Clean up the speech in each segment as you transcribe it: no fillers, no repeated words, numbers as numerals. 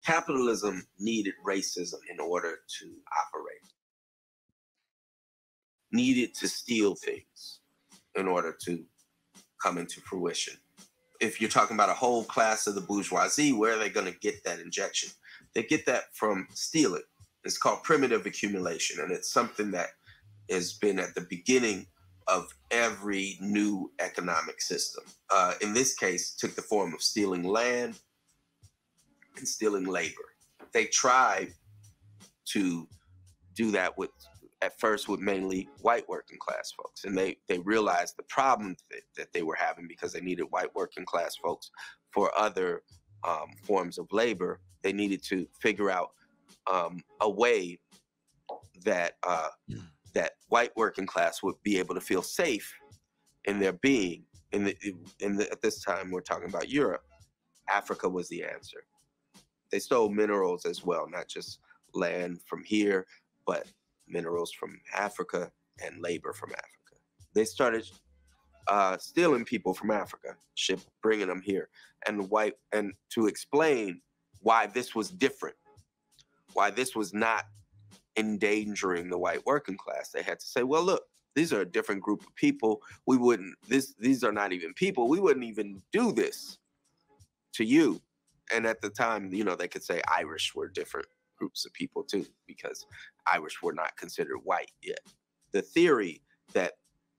capitalism needed racism in order to operate, needed to steal things in order to come into fruition. If you're talking about a whole class of the bourgeoisie, where are they going to get that injection? They get that from stealing. It's called primitive accumulation, and it's something that has been at the beginning of every new economic system. In this case, took the form of stealing land and stealing labor. They tried to do that at first with mainly white working class folks. And they realized the problem that they were having because they needed white working class folks for other forms of labor. They needed to figure out a way that that white working class would be able to feel safe in their being. At this time, we're talking about Europe. Africa was the answer. They stole minerals as well, not just land from here, but minerals from Africa and labor from Africa. They started stealing people from Africa, bringing them here, and to explain why this was different, why this was not endangering the white working class. They had to say, well, look, these are a different group of people. These are not even people. We wouldn't even do this to you. And at the time, they could say Irish were different groups of people too, because Irish were not considered white yet. The theory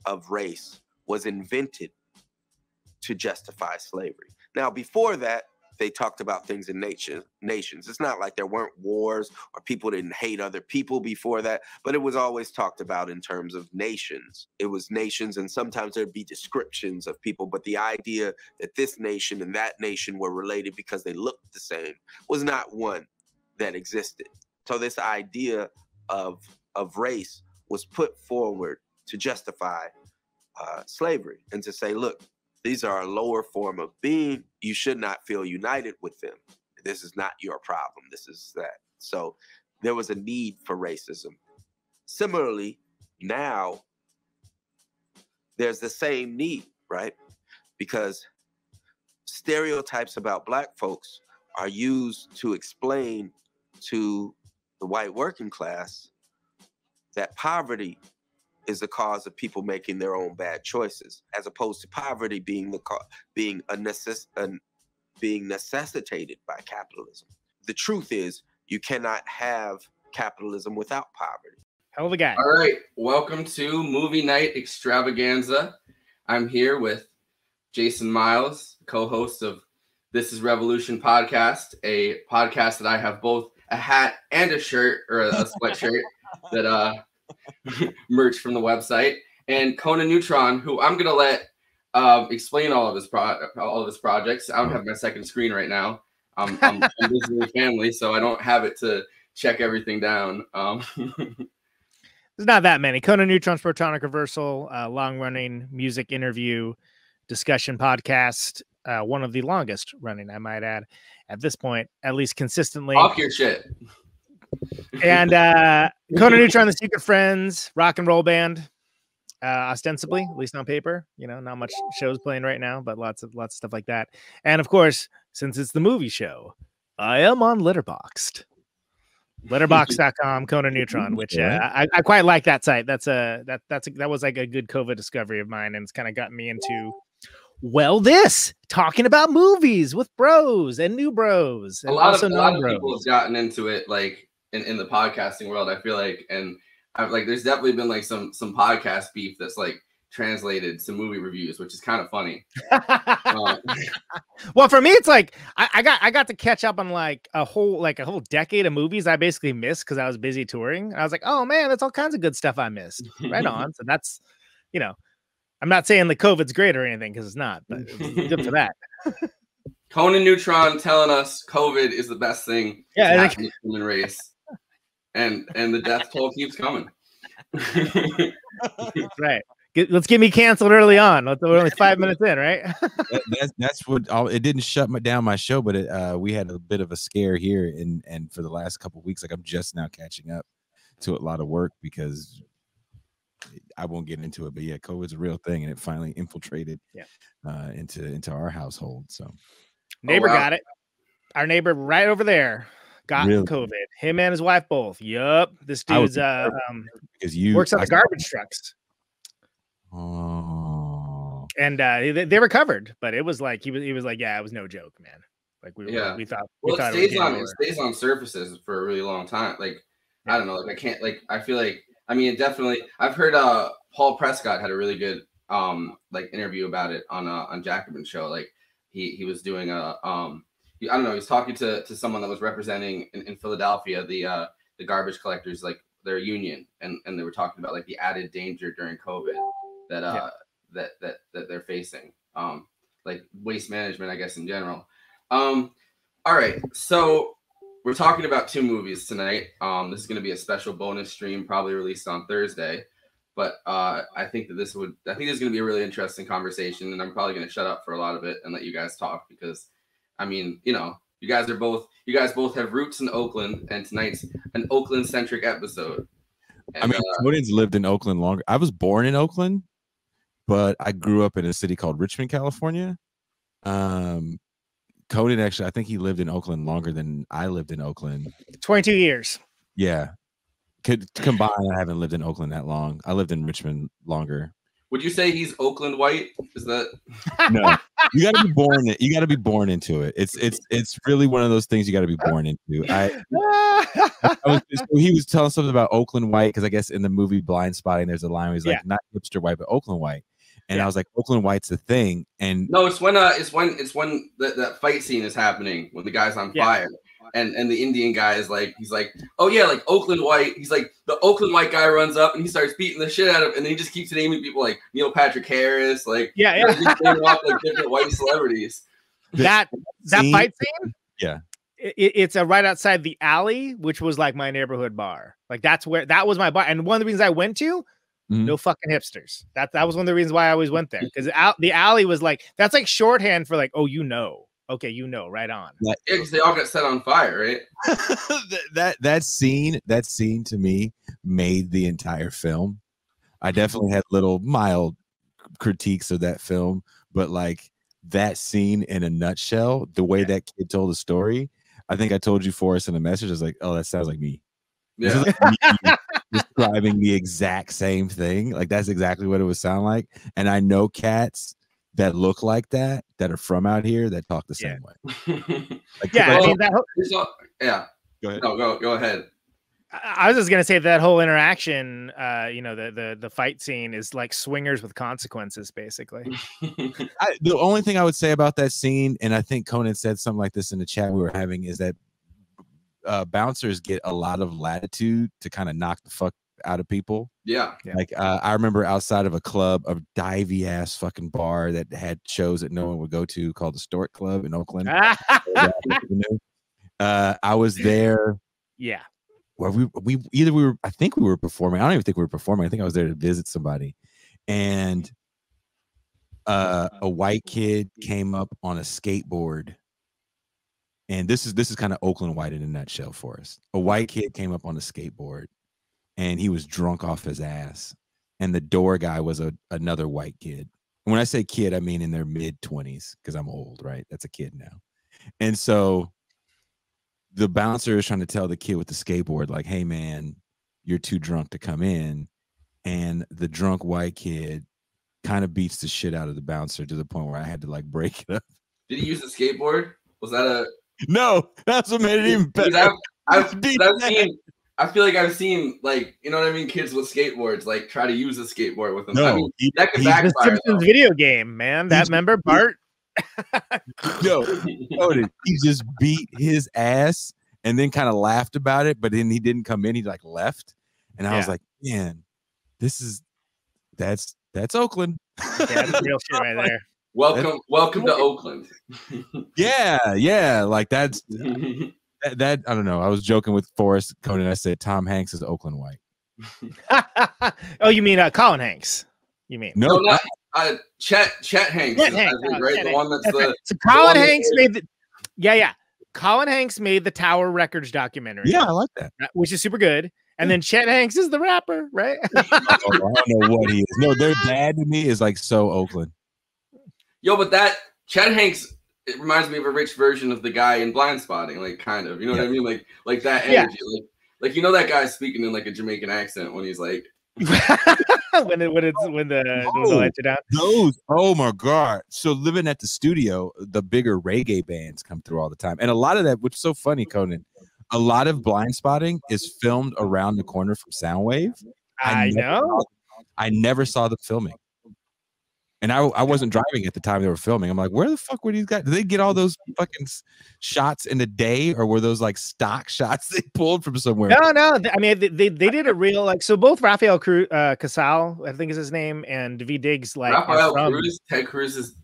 of race was invented to justify slavery. Now, before that, they talked about things in nations. It's not like there weren't wars or people didn't hate other people before that, but it was always talked about in terms of nations. It was nations, and sometimes there'd be descriptions of people, but the idea that this nation and that nation were related because they looked the same was not one that existed. So this idea of race was put forward to justify slavery and to say, look, these are a lower form of being. You should not feel united with them. This is not your problem. This is that. So there was a need for racism. Similarly, now there's the same need, right? Because stereotypes about Black folks are used to explain to the white working class that poverty is the cause of people making their own bad choices, as opposed to poverty being being necessitated by capitalism. The truth is, you cannot have capitalism without poverty. Hell of a guy. All right, welcome to Movie Night Extravaganza. I'm here with Jason Myles, co-host of This Is Revolution podcast, a podcast that I have both a hat and a shirt, or a sweatshirt that merch from the website, and Conan Neutron, who I'm gonna let explain all of his projects. I don't have my second screen right now. I'm busy with family, so I don't have it to check everything down. There's not that many. Conan Neutron's Protonic Reversal, long-running music interview discussion podcast, one of the longest running, I might add, at this point, at least consistently. Talk your shit. And Conan Neutron, The Secret Friends, rock and roll band, ostensibly, at least on paper. Not much shows playing right now, but lots of stuff like that. And of course, since it's the movie show, I am on Letterboxd. Letterboxd.com, Conan Neutron, which I quite like that site. That was like a good COVID discovery of mine, and it's kind of gotten me into talking about movies with bros and new bros. And a lot of people have gotten into it, like in the podcasting world, I feel like, and there's definitely been like some podcast beef that's like translated to movie reviews, which is kind of funny. Well, for me, it's like I got to catch up on like a whole decade of movies I basically missed because I was busy touring. I was like, oh man, that's all kinds of good stuff I missed. Right on. So that's, I'm not saying the COVID's great or anything, because it's not, but it's good for that. Conan Neutron telling us COVID is the best thing to happen to the human race. And the death toll keeps coming. Right. Let's get me canceled early on. We're only 5 minutes in, right? That's what it didn't shut down my show, but we had a bit of a scare here, and for the last couple of weeks, like I'm just now catching up to a lot of work because I won't get into it, but yeah, COVID's a real thing, and it finally infiltrated into our household. So neighbor got it. Our neighbor right over there. got COVID. Him and his wife both. Yup. This dude's because you works on the garbage trucks. Oh. And they recovered, but it was like he was like, yeah, it was no joke, man. Like we thought. Well, it stays on surfaces for a really long time. Like I don't know. Like I can't. Like I feel like. I mean, definitely. I've heard Paul Prescott had a really good like interview about it on Jacobin's show. Like he was doing a I don't know. He was talking to someone that was representing in Philadelphia the garbage collectors, like their union, and they were talking about like the added danger during COVID that that they're facing, like waste management, I guess, in general. All right, so we're talking about 2 movies tonight. This is going to be a special bonus stream, probably released on Thursday. But I think this is going to be a really interesting conversation, and I'm probably going to shut up for a lot of it and let you guys talk because, I mean, you know, you guys both have roots in Oakland, and tonight's an Oakland-centric episode. And, I mean, Conan's lived in Oakland longer. I was born in Oakland, but I grew up in a city called Richmond, California. Conan actually, I think he lived in Oakland longer than I lived in Oakland. 22 years. Yeah. Combined, I haven't lived in Oakland that long. I lived in Richmond longer. Would you say he's Oakland white? Is that no? You got to be born. You got to be born into it. It's really one of those things you got to be born into. He was telling something about Oakland white because I guess in the movie Blindspotting, there's a line where he's like not hipster white, but Oakland white. And I was like, Oakland white's the thing. And no, it's when that fight scene is happening when the guy's on fire. And the Indian guy is like, he's like, oh yeah, like Oakland white. He's like, the Oakland white guy runs up and he starts beating the shit out of him, and then he just keeps naming people like Neil Patrick Harris, like he's naming off like different white celebrities. That fight scene, it's right outside the alley, which was like my neighborhood bar. Like that was my bar, and one of the reasons I went to. No fucking hipsters. That was one of the reasons why I always went there, because the alley was like, that's like shorthand for like, oh, you know. Okay, you know, right on. Yeah, because they all got set on fire, right? that scene to me made the entire film. I definitely had little mild critiques of that film, but like that scene in a nutshell, the way that kid told the story, I think I told you, Forrest, in a message. I was like, oh, that sounds like me. Yeah. Like me describing the exact same thing. Like that's exactly what it would sound like. And I know cats that look like that are from out here that talk the same way. Like, I mean, Go ahead. No, go ahead. I was just gonna say that whole interaction, the fight scene is like swingers with consequences, basically. The only thing I would say about that scene, and I think Conan said something like this in the chat we were having, is that bouncers get a lot of latitude to kind of knock the fuck out of people. Yeah. Like I remember outside of a club, a divey ass fucking bar that had shows that no one would go to called the Stork Club in Oakland. I was there. Yeah. Where I think we were performing. I don't even think we were performing. I think I was there to visit somebody. And a white kid came up on a skateboard. And this is kind of Oakland white in a nutshell for us. A white kid came up on a skateboard. And he was drunk off his ass. And the door guy was another white kid. And when I say kid, I mean in their mid-20s, because I'm old, right? That's a kid now. And so the bouncer is trying to tell the kid with the skateboard, like, hey, man, you're too drunk to come in. And the drunk white kid kind of beats the shit out of the bouncer to the point where I had to, like, break it up. Did he use the skateboard? Was that a... No, that's what made it even better. I feel like I've seen, like, you know what I mean, kids with skateboards like try to use a skateboard with them. No, I mean, that could backfire. The Simpsons video game, man. That member Bart. He just beat his ass and then kind of laughed about it, but then he didn't come in. He like left, and I was like, man, that's Oakland. That's real shit right there. Welcome to Oakland. Yeah, like that's. That I don't know. I was joking with Forrest Conan. I said Tom Hanks is Oakland white. Oh, you mean Colin Hanks? You mean no, not Chet Hanks? Chet Hanks, right? The one that's the. So Colin Hanks made the. Colin Hanks made the Tower Records documentary. Yeah, I like that, which is super good. And then Chet Hanks is the rapper, right? I don't know what he is. No, their dad to me is like so Oakland. Yo, but that Chet Hanks it reminds me of a rich version of the guy in Blindspotting, like kind of, you know what I mean? Like that Yeah. energy, like you know that guy speaking in like a Jamaican accent when he's like when the lights are down. Those, oh my god! So living at the studio, the bigger reggae bands come through all the time, and a lot of that, which is so funny, Conan. A lot of Blindspotting is filmed around the corner from Soundwave. I know. I never saw the filming. And I wasn't driving at the time they were filming. I'm like, where the fuck were these guys? Did they get all those fucking shots in a day, or were those like stock shots they pulled from somewhere? No. I mean, they did a real like, so both Rafael Casal, I think is his name, and David Diggs, like Rafael Cruz, Ted Cruz is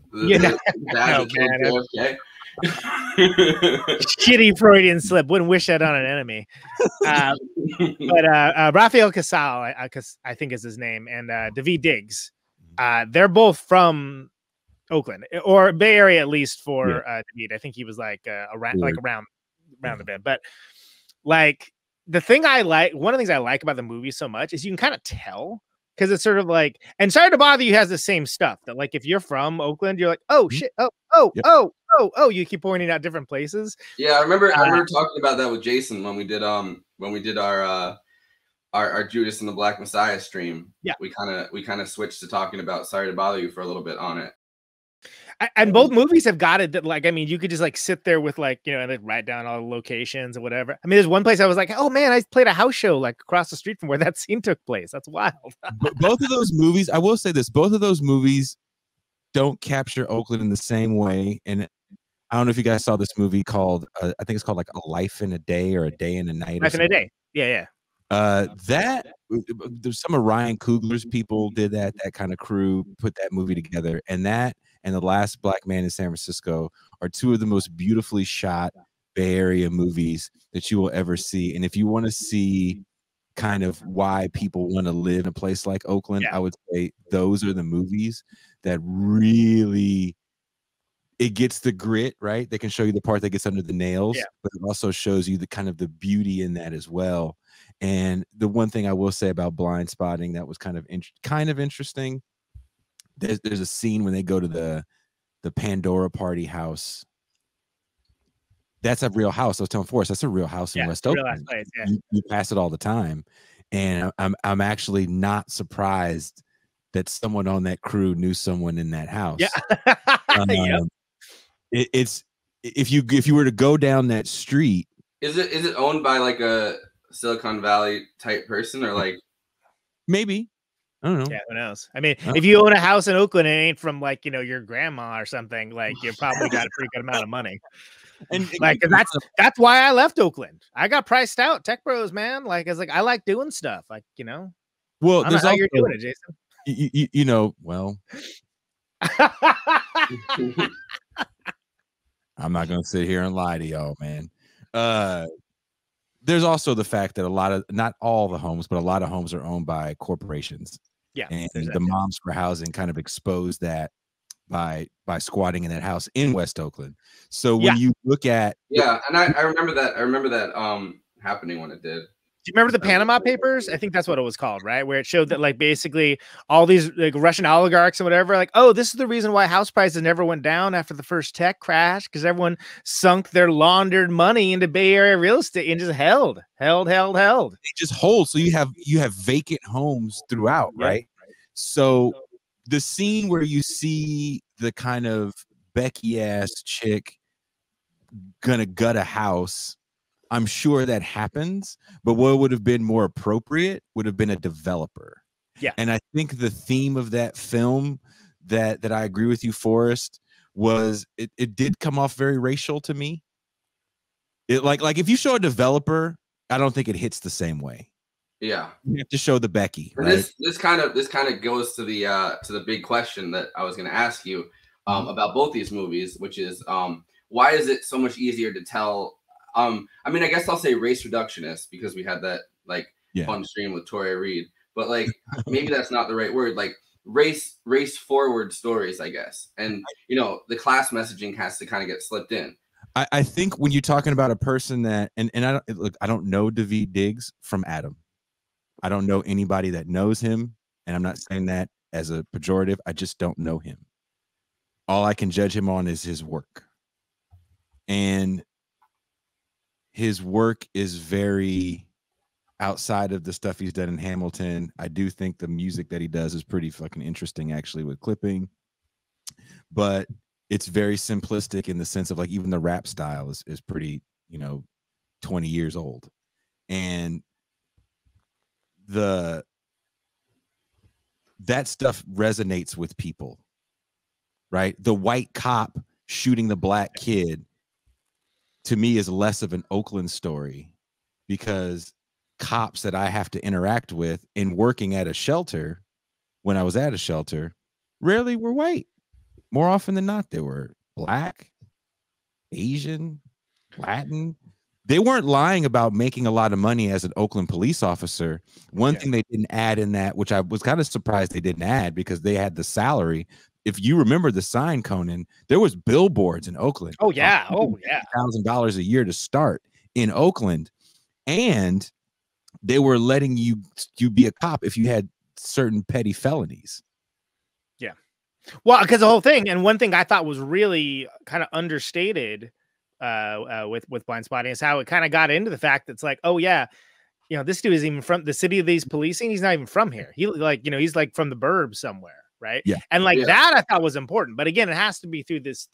shitty Freudian slip. Wouldn't wish that on an enemy. But Rafael Casal, I think is his name, and David Diggs. They're both from Oakland or Bay Area, at least for David. I think he was like around the bend. But like one of the things I like about the movie so much is you can kind of tell, because it's sort of like, and Sorry to Bother You has the same stuff that, like, if you're from Oakland, you're like, oh shit, oh, you keep pointing out different places. Yeah, I remember talking about that with Jason when we did our Judas and the Black Messiah stream. Yeah, we kind of switched to talking about Sorry to Bother You for a little bit on it. And both movies have got it that, like, I mean, you could just like sit there with like, you know, and like write down all the locations or whatever. I mean, there's one place I was like, oh man, I played a house show like across the street from where that scene took place. That's wild. Both of those movies, I will say this, both of those movies don't capture Oakland in the same way. And I don't know if you guys saw this movie called, I think it's called like A Life in a Day or A Day in a Night. Life in a Day. Yeah. That there's some of Ryan Coogler's people did that kind of crew put that movie together, and that and The Last Black Man in San Francisco are two of the most beautifully shot Bay Area movies that you will ever see. And if you want to see kind of why people want to live in a place like Oakland, I would say those are the movies that really, it gets the grit, right? They can show you the part that gets under the nails, but it also shows you the kind of the beauty in that as well. And the one thing I will say about Blindspotting that was kind of interesting, there's a scene when they go to the Pandora Party house. That's a real house. I was telling Forrest, that's a real house in West Oakland. Place, you pass it all the time, and I'm actually not surprised that someone on that crew knew someone in that house. It's if you were to go down that street, is it owned by like a Silicon Valley type person, or like maybe, I don't know. Yeah, who knows? I mean, if you own a house in Oakland and it ain't from like, you know, your grandma or something, like you probably got a pretty good amount of money. And like that's why I left Oakland. I got priced out. Tech Bros, man. Like it's like I like doing stuff. Like, you know. Well, I don't know how you're doing it, Jason. You know, well. I'm not gonna sit here and lie to y'all, man. There's also the fact that not all the homes, but a lot of homes are owned by corporations. Yeah, and the Moms for Housing kind of exposed that by squatting in that house in West Oakland. So when you look at and I remember that happening when it did. Do you remember the Panama Papers? I think that's what it was called, right? Where it showed that like basically all these like Russian oligarchs and whatever, like, oh, this is the reason why house prices never went down after the first tech crash, because everyone sunk their laundered money into Bay Area real estate and just held. They just hold. So you have vacant homes throughout, right? So the scene where you see the kind of Becky ass chick gonna gut a house, I'm sure that happens, but what would have been more appropriate would have been a developer. Yeah. And I think the theme of that film that I agree with you, Forrest, was it did come off very racial to me. It like if you show a developer, I don't think it hits the same way. Yeah. You have to show the Becky. Right? This kind of goes to the big question that I was gonna ask you about both these movies, which is why is it so much easier to tell? I mean, I guess I'll say race reductionist because we had that like fun stream with Toria Reed, but like maybe that's not the right word. Like race forward stories, I guess. And you know, the class messaging has to kind of get slipped in. I think when you're talking about a person that and I don't know David Diggs from Adam. I don't know anybody that knows him, and I'm not saying that as a pejorative. I just don't know him. All I can judge him on is his work. and his work is very outside of the stuff he's done in Hamilton. I do think the music that he does is pretty fucking interesting, actually, with clipping, but it's very simplistic in the sense of like even the rap style is pretty, 20 years old. And that stuff resonates with people, right? The white cop shooting the black kid to me is less of an Oakland story, because cops that I have to interact with in working at a shelter, when I was at a shelter, rarely were white. More often than not, they were black, Asian, Latin. They weren't lying about making a lot of money as an Oakland police officer. One thing they didn't add in that, which I was kind of surprised they didn't add, because they had the salary. If you remember the sign, Conan, there was billboards in Oakland. Oh yeah. $1,000 a year to start in Oakland. And they were letting you be a cop if you had certain petty felonies. Yeah. Well, because the whole thing, and one thing I thought was really kind of understated with Blindspotting is how it kind of got into the fact that it's like, oh yeah, this dude is even from the city of these policing. He's not even from here. He's like from the burbs somewhere, right? Yeah. And that I thought was important. But again, it has to be through this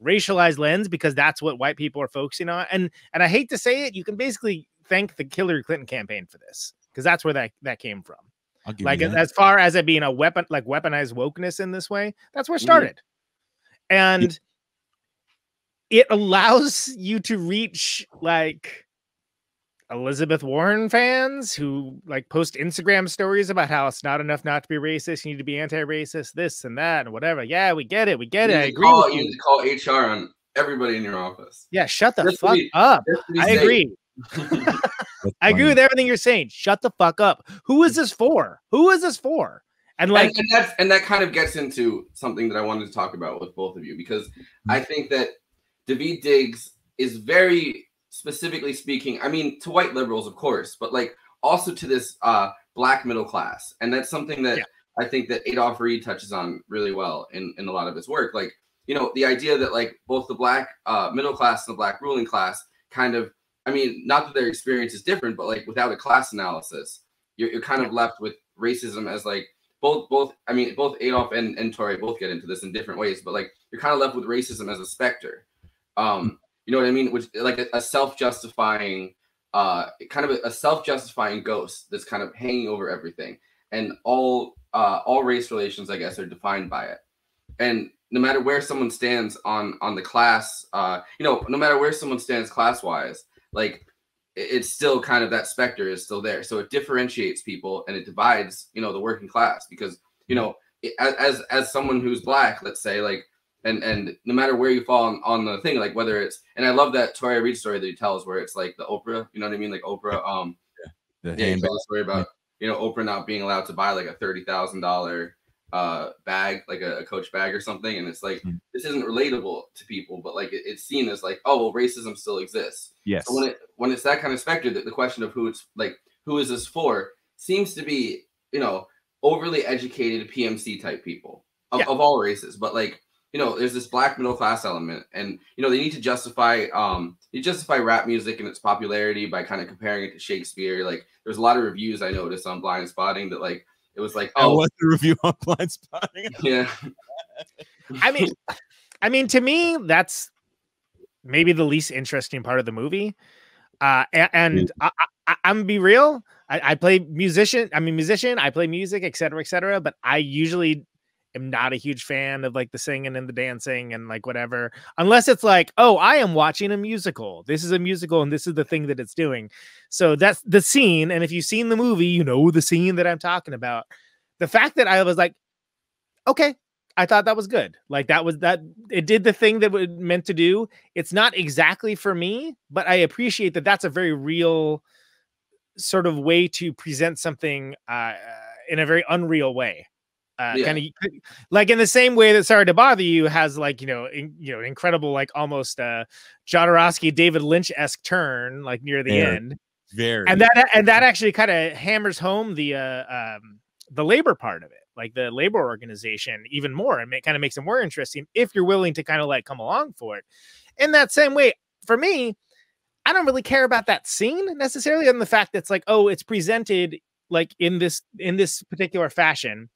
racialized lens, because that's what white people are focusing on. And I hate to say it, you can basically thank the Hillary Clinton campaign for this, because that's where that came from. Like, as far as it being a weapon, like weaponized wokeness in this way, that's where it started. And it allows you to reach like Elizabeth Warren fans who like post Instagram stories about how it's not enough not to be racist. You need to be anti-racist, this and that and whatever. Yeah, we get it. We get it. I agree with you. You need to call HR on everybody in your office. Yeah, shut the fuck up. I agree. I agree with everything you're saying. Shut the fuck up. Who is this for? Who is this for? And like, and that kind of gets into something that I wanted to talk about with both of you, because I think that Daveed Diggs is very specifically speaking, I mean, to white liberals, of course, but like also to this black middle class. And that's something that I think that Adolph Reed touches on really well in a lot of his work. Like, the idea that like both the black middle class and the black ruling class kind of, I mean, not that their experience is different, but like without a class analysis, you're kind of left with racism as like both Adolph and Torrey both get into this in different ways, but like you're kind of left with racism as a specter. You know what I mean? Which like a self-justifying, kind of a self-justifying ghost that's kind of hanging over everything. And all race relations, I guess, are defined by it. And no matter where someone stands on the class, no matter where someone stands class-wise, like it's still kind of that specter is still there. So it differentiates people and it divides, the working class, because, as someone who's black, let's say, like, and no matter where you fall on the thing, like whether it's, and I love that Torrey Reed story that he tells where it's like the Oprah, you know what I mean? Like Oprah, he tells a story about, Oprah not being allowed to buy like a $30,000 bag, like a Coach bag or something. And it's like, this isn't relatable to people, but like it's seen as like, oh, well, racism still exists. Yes. So when it's that kind of specter, the question of who it's like, who is this for, seems to be, overly educated PMC type people of all races. But like, there's this black middle class element, and they need to justify rap music and its popularity by kind of comparing it to Shakespeare. Like there's a lot of reviews I noticed on Blindspotting that like it was like, oh, what's the review on Blindspotting? Yeah. I mean, to me, that's maybe the least interesting part of the movie. I'm gonna be real. I play musician. I'm a musician. I play music, et cetera, but I usually am not a huge fan of like the singing and the dancing and like whatever, unless it's like, oh, I am watching a musical. This is a musical and this is the thing that it's doing. So that's the scene. And if you've seen the movie, the scene that I'm talking about. The fact that I was like, okay, I thought that was good. Like that it did the thing that it meant to do. It's not exactly for me, but I appreciate that that's a very real sort of way to present something in a very unreal way. Kind of like in the same way that Sorry to Bother You has like, incredible, like almost Jodorowsky, David Lynch-esque turn, like near the end. Very. And that actually kind of hammers home the labor part of it, like the labor organization even more, and it kind of makes it more interesting if you're willing to kind of like come along for it. in that same way, for me, I don't really care about that scene necessarily, and the fact that it's like, oh, it's presented like in this particular fashion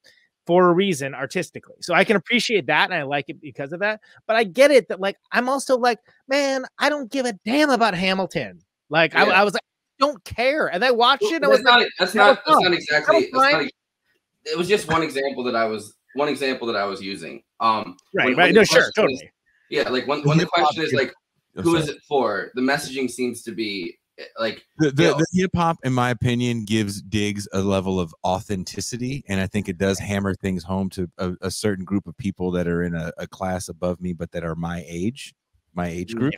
for a reason artistically. So I can appreciate that and I like it because of that. But I get it that like I'm also like, man, I don't give a damn about Hamilton. Like I was like, I don't care. And I watched it. And I was that's not exactly. It was just one example that I was using. Right. No, sure, totally. Yeah, like when the question is like, who is it for? The messaging seems to be like the hip hop, in my opinion, gives Diggs a level of authenticity, and I think it does hammer things home to a certain group of people that are in a class above me, but that are my age group,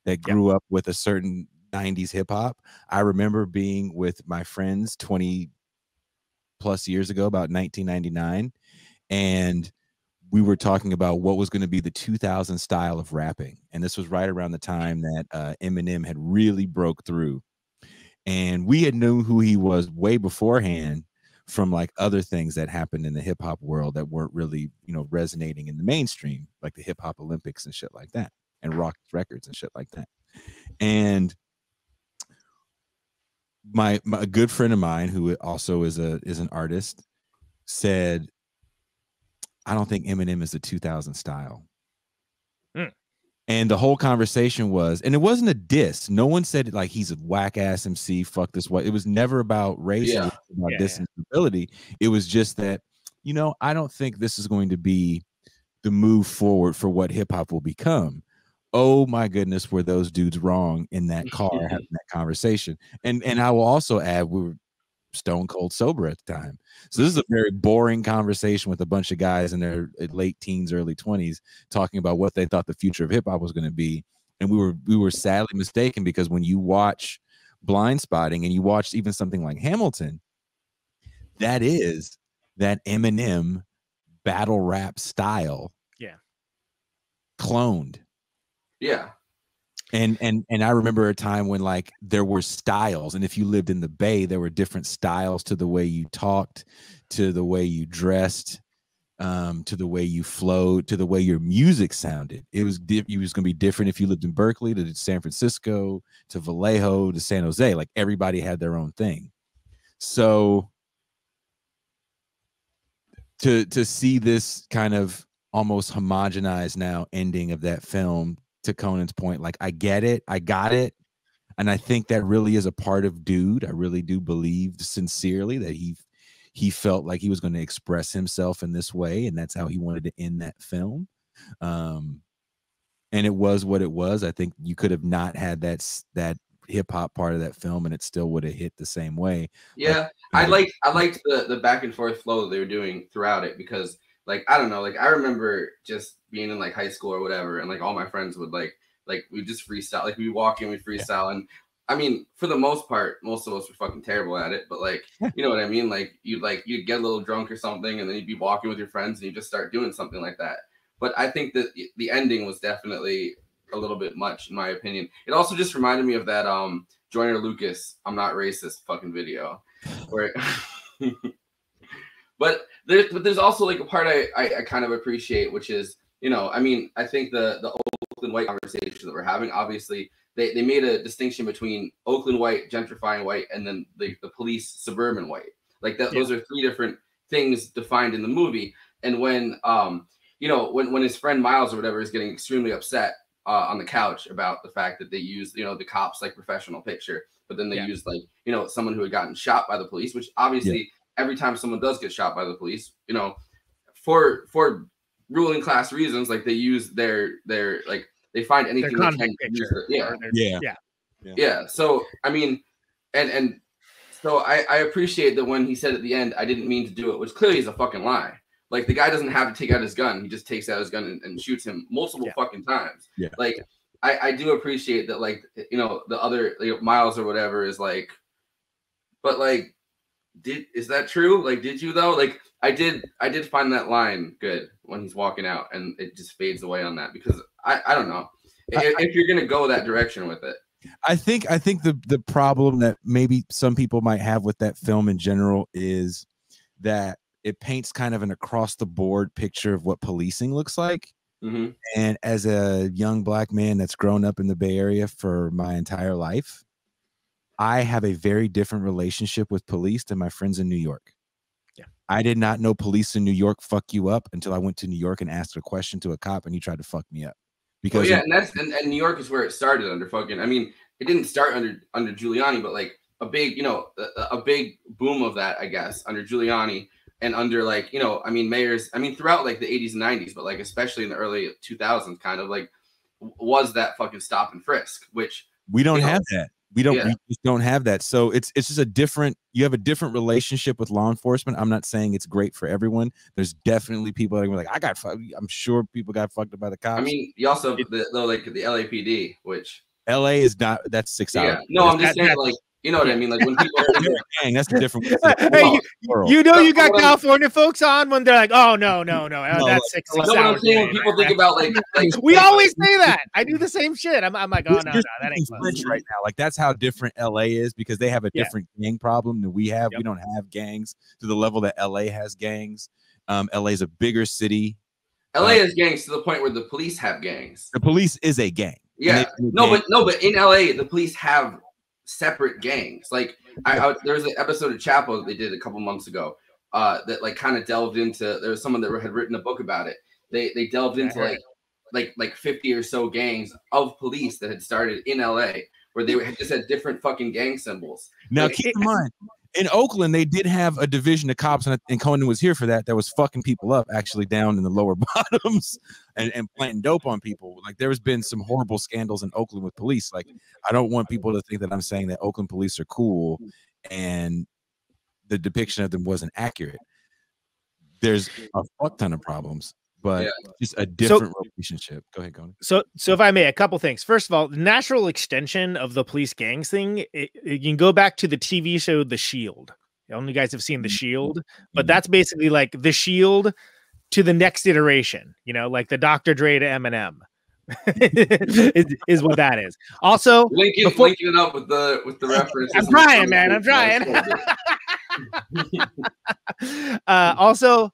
that grew up with a certain 90s hip hop. I remember being with my friends 20 plus years ago, about 1999, and we were talking about what was going to be the 2000 style of rapping. And this was right around the time that Eminem had really broke through. And we had known who he was way beforehand from like other things that happened in the hip hop world that weren't really, you know, resonating in the mainstream, like the hip hop Olympics and shit like that, and rock records and shit like that. And a good friend of mine, who also is an artist, said, I don't think Eminem is the 2000 style. And the whole conversation was, and it wasn't a diss. No one said like he's a whack ass MC, fuck this way. It was never about race, it was about disability. It was just that, you know, I don't think this is going to be the move forward for what hip hop will become. Oh my goodness, were those dudes wrong in that car having that conversation? And I will also add, we were stone cold sober at the time, so this is a very boring conversation with a bunch of guys in their late teens, early 20s, talking about what they thought the future of hip-hop was going to be. And we were sadly mistaken, because when you watch Blindspotting and you watch even something like Hamilton, that is that Eminem battle rap style cloned. And I remember a time when like there were styles, and if you lived in the Bay, there were different styles to the way you talked, to the way you dressed, to the way you flowed, to the way your music sounded. It was going to be different if you lived in Berkeley, to San Francisco, to Vallejo, to San Jose. Like everybody had their own thing. So to see this kind of almost homogenized now ending of that film, to Conan's point, like I get it, I got it, and I think that really is a part of Dude. I really do believe sincerely that he felt like he was going to express himself in this way, and that's how he wanted to end that film. And it was what it was. I think you could have not had that hip hop part of that film, and it still would have hit the same way. Yeah, I liked the back and forth flow that they were doing throughout it, because like I don't know, like I remember just being in like high school or whatever, and like all my friends would like we just freestyle, like we walk in, we freestyle, and I mean for the most part, most of us were fucking terrible at it, but like you know what I mean, like you'd get a little drunk or something, and then you'd be walking with your friends and you just start doing something like that. But I think that the ending was definitely a little bit much, in my opinion. It also just reminded me of that Joyner Lucas "I'm Not Racist" fucking video, where but there's also like a part I kind of appreciate, which is, you know, I mean, I think the Oakland white conversation that we're having, obviously they made a distinction between Oakland white, gentrifying white, and then the police suburban white. Like that, those are three different things defined in the movie. And when you know, when his friend Myles or whatever is getting extremely upset on the couch about the fact that they used, you know, the cops like professional picture, but then they used like, you know, someone who had gotten shot by the police, which obviously every time someone does get shot by the police, you know, for ruling class reasons, like they use their like they find anything they can use. Yeah. So I mean, and so I appreciate that when he said at the end, I didn't mean to do it, which clearly is a fucking lie. Like the guy doesn't have to take out his gun; he just takes out his gun and shoots him multiple fucking times. Like I do appreciate that. Like, you know, the other Myles or whatever is like, but like, is that true? Like, did you though? Like, I did find that line good when he's walking out, and it just fades away on that, because I don't know if you're gonna go that direction with it. I think the problem that maybe some people might have with that film in general is that it paints kind of an across the board picture of what policing looks like. Mm-hmm. And as a young black man that's grown up in the Bay Area for my entire life, I have a very different relationship with police than my friends in New York. Yeah. I did not know police in New York fuck you up until I went to New York and asked a question to a cop and he tried to fuck me up. Because and New York is where it started under fucking. I mean, it didn't start under Giuliani, but like a big, a big boom of that, I guess, under Giuliani and under like, I mean, mayors. I mean, throughout like the 80s and 90s, but like especially in the early 2000s, kind of like was that fucking stop and frisk, which we don't have that. We just don't have that. So it's just you have a different relationship with law enforcement. I'm not saying it's great for everyone. There's definitely people that are like, I'm sure people got fucked up by the cops. I mean, you also have the LAPD, which LA is not, that's 6 hours. Yeah. No, I'm just saying like, you know what I mean? Like when people gang, that's a different hey, you got California folks on when they're like, oh no, that's 6 hours. What I'm saying, when people think about like we always say that. I do the same shit. I'm like, oh no, that ain't close right now. Like that's how different LA is because they have a different gang problem than we have. Yep. We don't have gangs to the level that LA has gangs. LA is a bigger city. LA has gangs to the point where the police have gangs. The police is a gang. Yeah. But in LA, the police have separate gangs. Like there was an episode of Chapo that they did a couple months ago that like kind of delved into. There was someone that had written a book about it. They delved into like 50 or so gangs of police that had started in LA where they just had different fucking gang symbols. Now like, keep in mind, in Oakland, they did have a division of cops, and Conan was here for that was fucking people up actually down in the lower bottoms and planting dope on people. Like there has been some horrible scandals in Oakland with police. Like I don't want people to think that I'm saying that Oakland police are cool and the depiction of them wasn't accurate. There's a fuck ton of problems, but just a different relationship. Go ahead, Conan. So if I may, a couple things. First of all, the natural extension of the police gangs thing, you can go back to the TV show The Shield. You guys have seen The Shield, but that's basically like The Shield to the next iteration, like the Dr. Dre to Eminem is what that is. Also, linking it up with the reference. I'm trying, man. I'm trying. Also,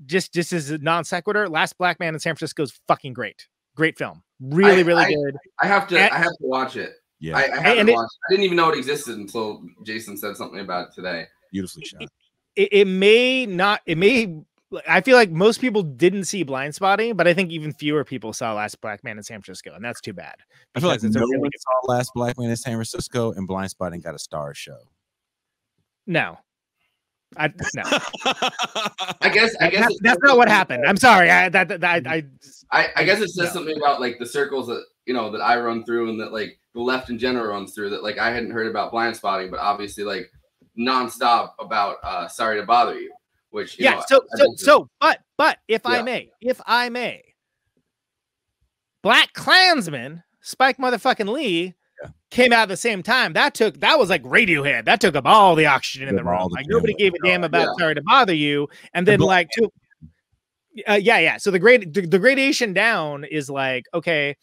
just as a non sequitur, Last Black Man in San Francisco is fucking great. Great film. Really good. I have to watch it. Yeah. I haven't watched it. I didn't even know it existed until Jason said something about it today. Beautifully shot. It may I feel like most people didn't see Blindspotting, but I think even fewer people saw Last Black Man in San Francisco, and that's too bad. I feel like no one saw Last Black Man in San Francisco, and Blindspotting got a star show. No. I guess that's not what happened. I'm sorry. I guess it says something about like the circles that that I run through and that like the left in general runs through that like I hadn't heard about Blindspotting, but obviously like nonstop about Sorry to Bother You, which but if I may, Black Klansman, Spike motherfucking Lee came out at the same time. That was like Radiohead. That took up all the oxygen in the room. Like nobody gave a damn about Sorry to Bother You. And then like so the gradation down is like, okay,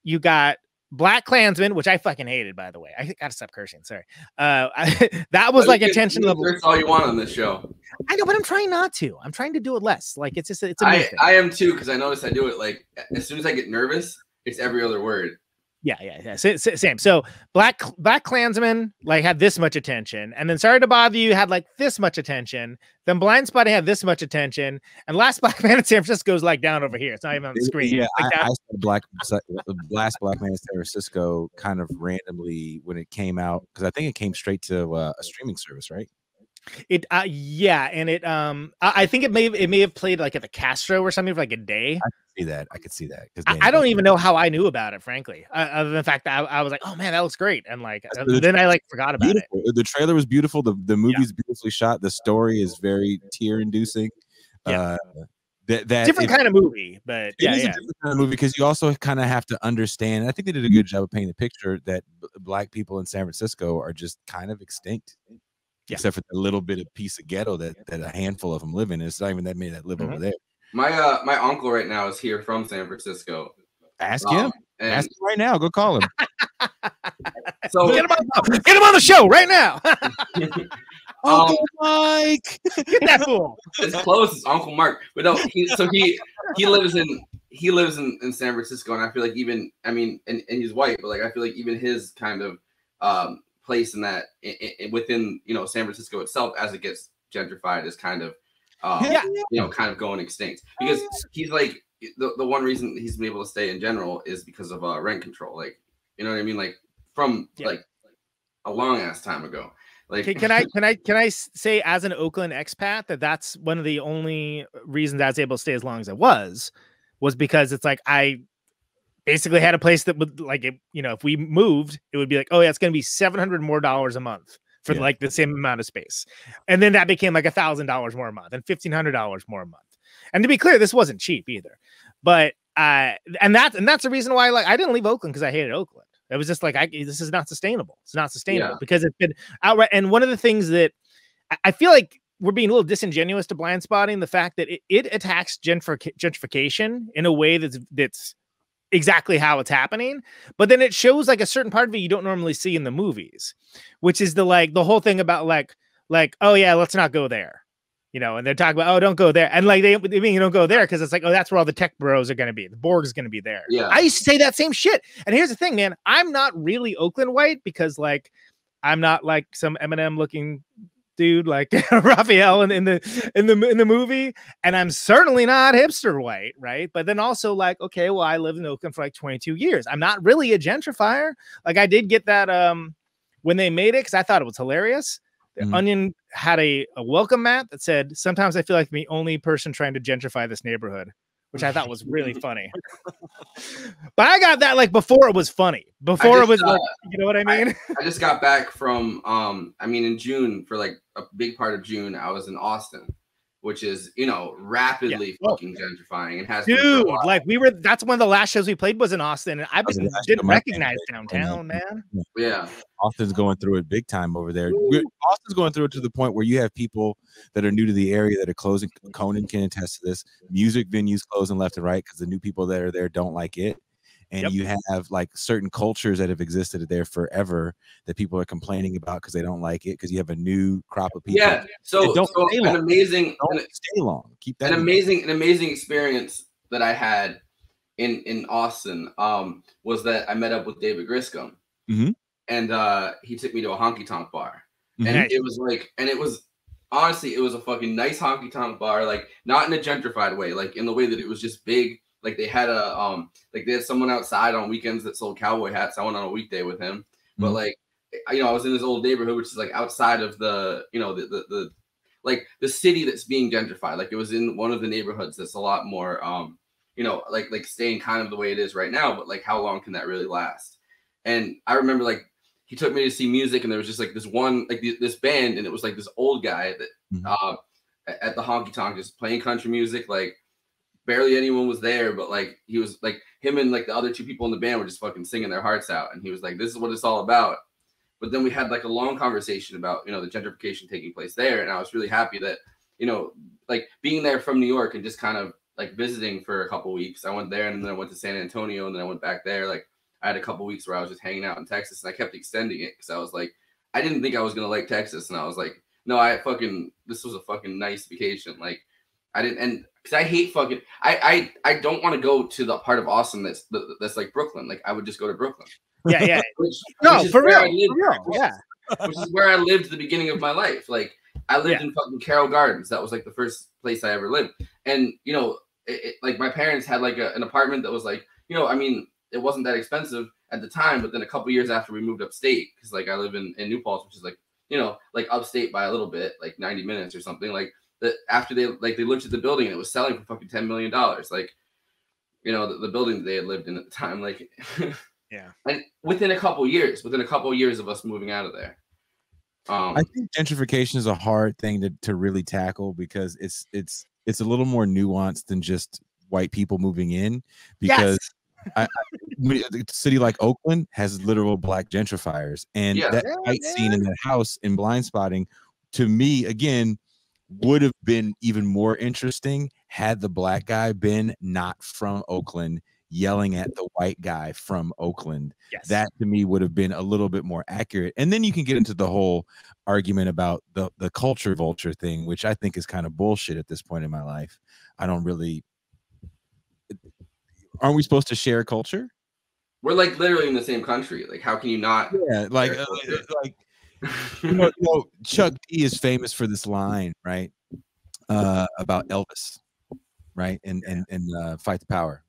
you got Black Klansman, which I fucking hated, by the way. I gotta stop cursing. Sorry. That was like intentional. That's all you want on this show. I know, but I'm trying not to. I'm trying to do it less. Like it's a I am too, because I notice I do it like as soon as I get nervous, it's every other word. Yeah. Same. So Black Klansman like had this much attention, and then Sorry to Bother You had like this much attention. Then Blindspotting had this much attention, and Last Black Man in San Francisco is like down over here. It's not even on the screen. Yeah, like I saw Last Black Man in San Francisco kind of randomly when it came out because I think it came straight to a streaming service, right? It and it I think it may have played like at the Castro or something for like a day. I could see that because I don't even know how I knew about it, frankly, other than the fact that I was like, oh man, that looks great, and like then I like forgot about it. The trailer was beautiful. The movie's beautifully shot. The story is very tear inducing. That different kind of movie, but it is a different kind of movie because you also kind of have to understand. I think they did a good job of painting the picture that Black people in San Francisco are just kind of extinct. Except for the little bit of piece of ghetto that a handful of them live in. It's not even that many that live over there. My uncle right now is here from San Francisco. Ask him. Ask him right now. Go call him. So get him on the show right now. Uncle Mike. Get that fool. It's close. It's Uncle Mark. But no, he lives in he lives in San Francisco, and I feel like even, I mean, and he's white, but like I feel like even his kind of place in that within, you know, San Francisco itself, as it gets gentrified, is kind of you know, kind of going extinct, because he's like the one reason he's been able to stay in general is because of rent control, like, you know what I mean, like from like a long ass time ago. Like, can I say, as an Oakland expat, that's one of the only reasons I was able to stay as long as I was because it's like I basically had a place that would, like, it, you know, if we moved, it would be like, oh yeah, it's going to be $700 more a month for like the same amount of space, and then that became like $1,000 more a month and $1,500 more a month. And to be clear, this wasn't cheap either, but and that's the reason why, like, I didn't leave Oakland because I hated Oakland. It was just like, this is not sustainable. It's not sustainable because it's been outright. And one of the things that I feel like we're being a little disingenuous to Blindspotting, the fact that it attacks gentrification in a way that's exactly how it's happening. But then it shows like a certain part of it you don't normally see in the movies, which is the whole thing about like, oh yeah, let's not go there. You know, and they're talking about, oh, don't go there. And like, they mean you don't go there because it's like, oh, that's where all the tech bros are going to be. The Borg is going to be there. Yeah. I used to say that same shit. And here's the thing, man. I'm not really Oakland white because, like, I'm not like some Eminem looking dude like Raphael in the movie. And I'm certainly not hipster white, right? But then also, like, okay, well, I lived in Oakland for like 22 years. I'm not really a gentrifier. Like, I did get that when they made it, because I thought it was hilarious. The Onion had a welcome mat that said, "Sometimes I feel like the only person trying to gentrify this neighborhood," which I thought was really funny. But I got that like before it was funny. Before it was like, you know what I mean? I just got back from I mean, in June, for like a big part of June, I was in Austin, which is, you know, rapidly fucking gentrifying. It has, dude, like that's one of the last shows we played was in Austin, and I didn't recognize downtown, man. Yeah. Austin's going through it big time over there. Austin's going through it to the point where you have people that are new to the area that are closing. Conan can attest to this. Music venues closing left and right because the new people that are there don't like it. And you have like certain cultures that have existed there forever that people are complaining about because they don't like it, because you have a new crop of people. Yeah. So an amazing, stay long. Keep that an amazing experience that I had in Austin was that I met up with David Griscom. And he took me to a honky tonk bar. And it was like, and it was honestly, it was a fucking nice honky tonk bar, like not in a gentrified way, like in the way that it was just big. Like they had like they had someone outside on weekends that sold cowboy hats. I went on a weekday with him, but like, you know, I was in this old neighborhood, which is like outside of the, you know, the like the city that's being gentrified. Like it was in one of the neighborhoods that's a lot more, you know, like staying kind of the way it is right now, but like how long can that really last? And I remember like he took me to see music, and there was just like this one, like this band, and it was like this old guy that at the honky tonk just playing country music, like barely anyone was there, but like he was like, him and like the other two people in the band were just fucking singing their hearts out, and he was like, this is what it's all about. But then we had like a long conversation about, you know, the gentrification taking place there, and I was really happy that, you know, like being there from New York and just kind of like visiting for a couple weeks. I went there, and then I went to San Antonio, and then I went back there. Like I had a couple weeks where I was just hanging out in Texas, and I kept extending it because I was like, I didn't think I was gonna like Texas, and I was like, no, this was a fucking nice vacation. Like I didn't, and because I hate fucking, I don't want to go to the part of Austin that's like Brooklyn. Like I would just go to Brooklyn. Yeah. Which No, for real. Yeah. Which is where I lived at the beginning of my life. Like I lived in fucking Carroll Gardens. That was like the first place I ever lived. And you know, like my parents had like an apartment that was like, you know, I mean, it wasn't that expensive at the time, but then a couple years after we moved upstate, because like I live in New Paltz, which is like, you know, like upstate by a little bit, like 90 minutes or something. Like after they looked at the building and it was selling for fucking $10 million. Like, you know, the building that they had lived in at the time, like, yeah. And within a couple years of us moving out of there. I think gentrification is a hard thing to really tackle because it's a little more nuanced than just white people moving in, because a city like Oakland has literal black gentrifiers, and that fight scene in that house in Blindspotting, to me, again, would have been even more interesting had the black guy been not from Oakland yelling at the white guy from Oakland. That to me would have been a little bit more accurate. And then you can get into the whole argument about the culture vulture thing, which I think is kind of bullshit at this point in my life. I don't really, aren't we supposed to share culture? We're like literally in the same country. Like, how can you not? Yeah, like Chuck D is famous for this line, right? About Elvis, right? And Fight the Power.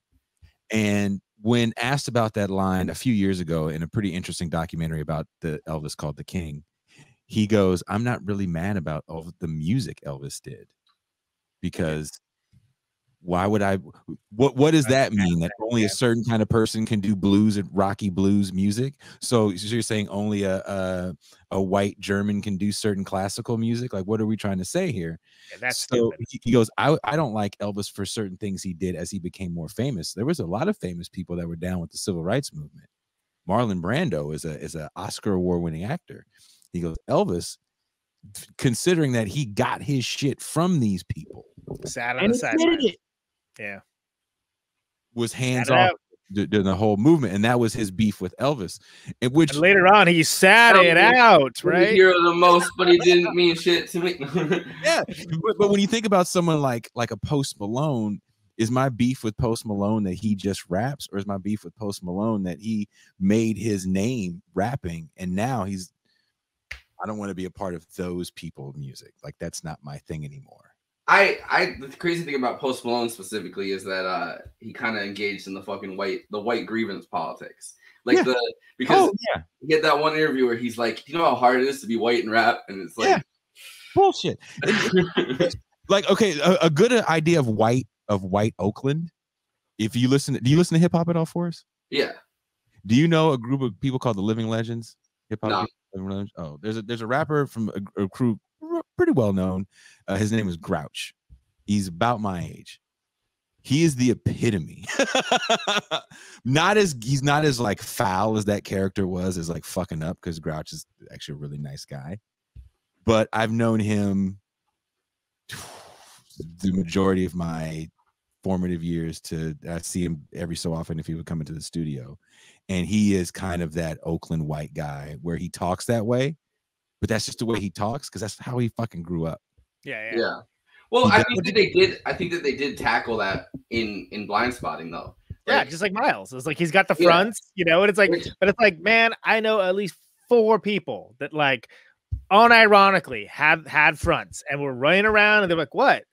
And when asked about that line a few years ago in a pretty interesting documentary about the Elvis called The King, he goes, "I'm not really mad about all the music Elvis did, because why would I? What does that mean? That only a certain kind of person can do blues and rocky blues music? So you're saying only a white German can do certain classical music? Like, what are we trying to say here?" Yeah, that's so stupid. he goes, I don't like Elvis for certain things he did as he became more famous. There was a lot of famous people that were down with the civil rights movement. Marlon Brando is a Oscar award-winning actor. He goes, Elvis, considering that he got his shit from these people, sat on the sideline. Yeah, was hands off during the whole movement, and that was his beef with Elvis. And later on, he sat it out, right? He heard the most, but he didn't mean shit to me. Yeah, but when you think about someone like a Post Malone, is my beef with Post Malone that he just raps, or is my beef with Post Malone that he made his name rapping, and now I don't want to be a part of those people's music. Like, that's not my thing anymore. The crazy thing about Post Malone specifically is that he kind of engaged in the fucking white grievance politics. Like, because you get that one interview where he's like, "You know how hard it is to be white and rap?" And it's like, bullshit. Like, okay, a good idea of white Oakland. If you listen, do you listen to hip hop at all, Forrest? Yeah. Do you know a group of people called the Living Legends? Hip hop. No. Oh, there's a rapper from a crew pretty well known. His name is Grouch. He's about my age. He is the epitome. He's not as like foul as that character was, as like fucking up, because Grouch is actually a really nice guy. But I've known him the majority of my formative years. I see him every so often if he would come into the studio, and he is kind of that Oakland white guy where he talks that way, but that's just the way he talks because that's how he fucking grew up. Yeah. Well, I think that they did tackle that in Blindspotting though. Like, just like Myles. It's like he's got the fronts, and it's like, but it's like, man, I know at least 4 people that like unironically had fronts and were running around, and they're like, what?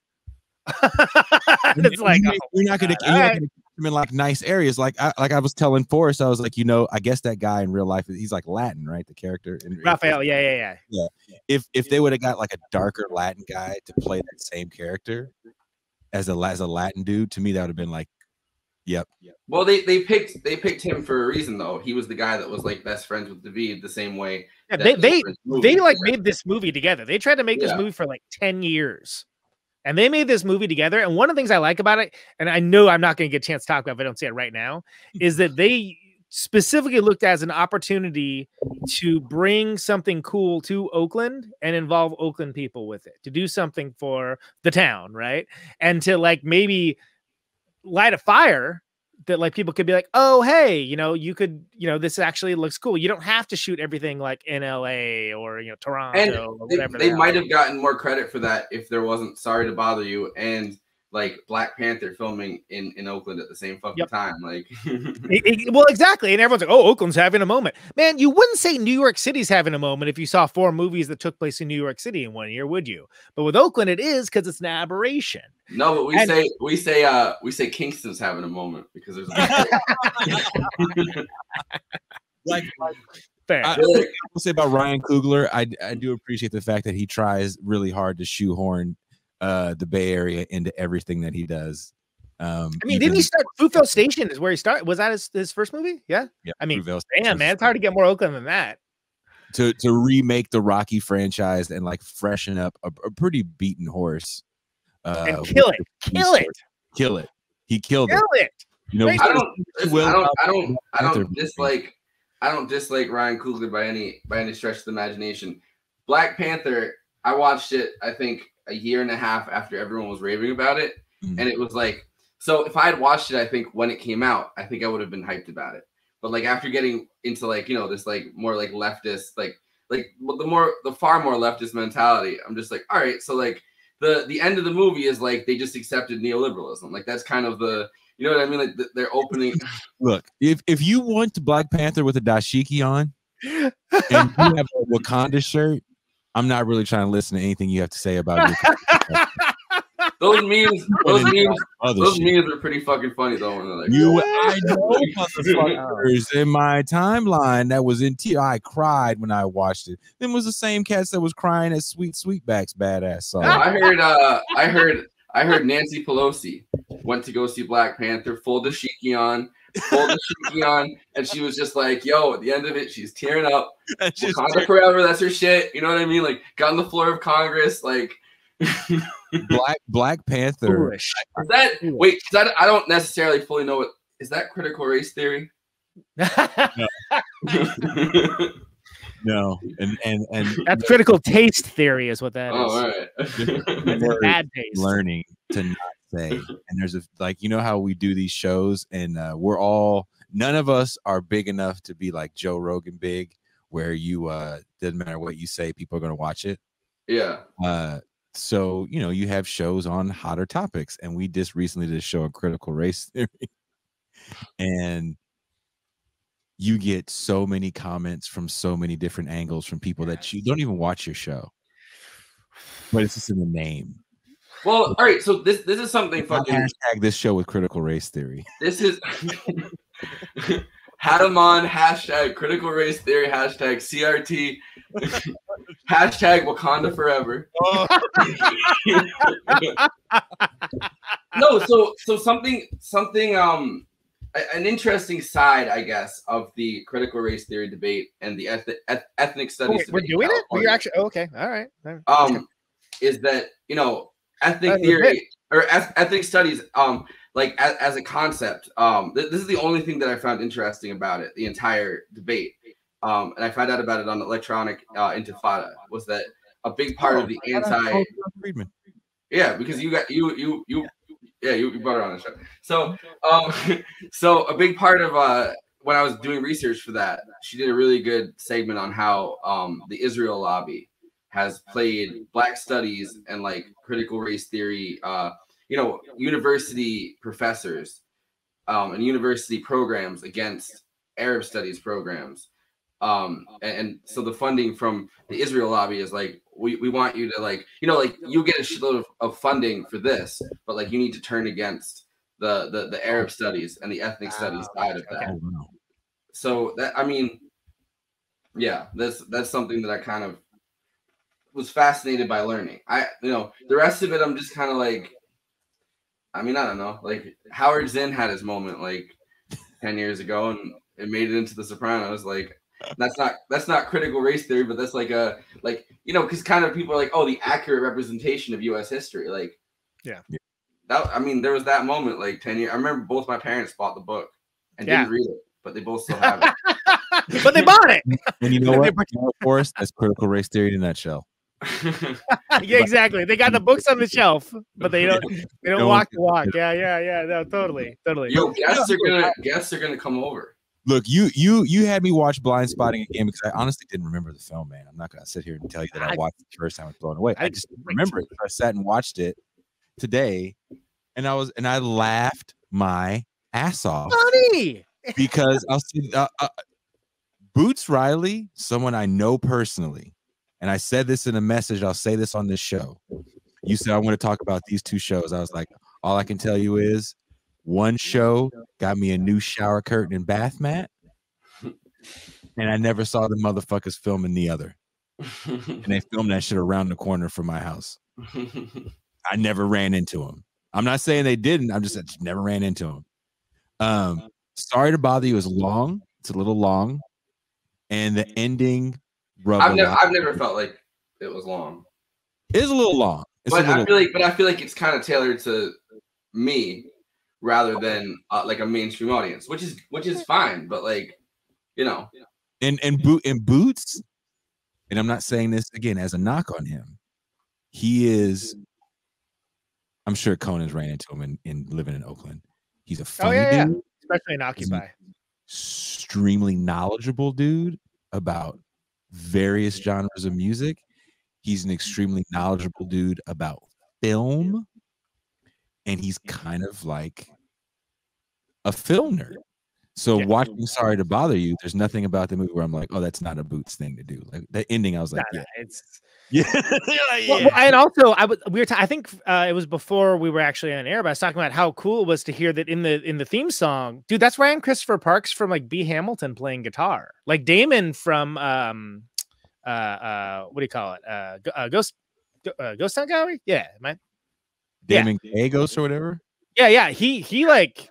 And it's like, you're not gonna keep him in like nice areas. Like I was telling Forrest, I was like, I guess that guy in real life, he's like Latin, right? The character in Raphael, yeah. If they would have got like a darker Latin guy to play that same character as a Latin dude, to me that would have been like, yep. Well, they picked him for a reason though. He was the guy that was like best friends with David the same way. Yeah, they like made this movie together. They tried to make this movie for like 10 years. And they made this movie together. And one of the things I like about it, and I know I'm not going to get a chance to talk about it if I don't say it right now, is that they specifically looked as an opportunity to bring something cool to Oakland and involve Oakland people with it, to do something for the town, right? And to like maybe light a fire that like people could be like, oh, hey, you could, this actually looks cool. You don't have to shoot everything like in LA or, Toronto and or whatever. They might have gotten more credit for that if there wasn't Sorry to Bother You and like Black Panther filming in Oakland at the same fucking time. Like, well, exactly. And everyone's like, oh, Oakland's having a moment. Man, you wouldn't say New York City's having a moment if you saw 4 movies that took place in New York City in one year, would you? But with Oakland, it is because it's an aberration. No, but we say Kingston's having a moment because there's like fair. I will say about Ryan Coogler, I do appreciate the fact that he tries really hard to shoehorn the Bay Area into everything that he does. I mean, didn't he start Fruitvale Station is where he started? Was that his first movie? Yeah. I mean, damn, man, it's hard to get more Oakland than that. To remake the Rocky franchise and like freshen up a pretty beaten horse. And kill it. He killed it. I don't dislike Ryan Coogler by any stretch of the imagination. Black Panther, I watched it, I think, a year and a half after everyone was raving about it. Mm-hmm. And it was like, so if I had watched it, I think when it came out, I think I would have been hyped about it. But like after getting into like, this like more like leftist, like the far more leftist mentality, I'm just like, all right, so like the end of the movie is like they just accepted neoliberalism. Like that's kind of the You know what I mean? Like they're opening. Look, if you want Black Panther with a dashiki on and you have a Wakanda shirt, I'm not really trying to listen to anything you have to say about your Those memes are pretty fucking funny though. When they're like, I know motherfuckers in my timeline that was in tears. I cried when I watched it. Them was the same cats that was crying at Sweetback's badass song. I heard Nancy Pelosi went to go see Black Panther, full dashiki on, and she was just like, yo, at the end of it, she's tearing up. Wakanda forever, that's her shit. You know what I mean? Like, got on the floor of Congress, like Black Panther. Is that I don't necessarily fully know what is that critical race theory? No, and that's critical taste theory is what that is. All right. Bad taste. Learning to not say. And there's you know how we do these shows and we're all, none of us are big enough to be like Joe Rogan big, where you doesn't matter what you say, people are going to watch it. Yeah. So, you know, you have shows on hotter topics, and we just recently did a show on critical race theory, and you get so many comments from so many different angles from people that you don't even watch your show, but it's just in the name. Well, all right. So this is something fucking. Hashtag this show with critical race theory. This is had them on hashtag critical race theory, hashtag CRT, hashtag Wakanda forever. Oh. No, so something an interesting side, I guess, of the critical race theory debate and the ethnic studies. We're doing it? We're actually okay. All right. Is that, you know, ethnic theory or ethnic studies, like as a concept, this is the only thing that I found interesting about it, the entire debate. And I found out about it on Electronic Intifada, was that a big part of the anti. Yeah, because you brought it on the show. So, so a big part of when I was doing research for that, she did a really good segment on how the Israel lobby has played Black studies and like critical race theory, you know, university professors and university programs against Arab studies programs. And so the funding from the Israel lobby is like, we want you to like, you know, like you get a shitload of funding for this, but like you need to turn against the Arab studies and the ethnic studies side of that. So that, I mean, yeah, that's something that I kind of was fascinated by learning. You know, the rest of it, I'm just kind of like, I mean, I don't know, like Howard Zinn had his moment like 10 years ago and it made it into The Sopranos. Like, that's not critical race theory, but that's like you know, because kind of people are like, oh, the accurate representation of U.S. history. Like, yeah, that, I mean, there was that moment like 10 years. I remember both my parents bought the book and didn't read it, but they both still have it. But they bought it. And you know what, Forrest? That's critical race theory in a nutshell. Yeah, exactly. They got the books on the shelf, but they don't walk the walk. Yeah. No, totally. Yo, guests are gonna come over. Look, you had me watch Blindspotting again because I honestly didn't remember the film, man. I'm not gonna sit here and tell you that I watched it the first time I was blown away. I just remember it. I sat and watched it today, and I laughed my ass off. Funny. Because I'll see Boots Riley, someone I know personally, and I said this in a message. I'll say this on this show. You said I want to talk about these two shows. I was like, all I can tell you is one show got me a new shower curtain and bath mat, and I never saw the motherfuckers filming the other. And they filmed that shit around the corner from my house. I never ran into them. I'm not saying they didn't. I just never ran into them. Sorry to Bother You is long. It's a little long, and the ending. I've never felt like it was long. It is a little long, I feel like it's kind of tailored to me rather than like a mainstream audience, which is fine. But like, you know, and Boots, and I'm not saying this again as a knock on him. He is. I'm sure Conan's ran into him in living in Oakland. He's a funny dude. Especially in Occupy. Extremely knowledgeable dude about various genres of music. He's an extremely knowledgeable dude about film. And he's kind of like a film nerd. So watching Sorry to Bother You, there's nothing about the movie where I'm like, oh, that's not a Boots thing to do. Like the ending, I was like, it's yeah. Well, and also I think it was before we were actually on air, but I was talking about how cool it was to hear that in the theme song, dude, that's Ryan Christopher Parks from like B. Hamilton playing guitar, like Damon from what do you call it, Ghost Town Gallery, Damon K. Ghost or whatever. He like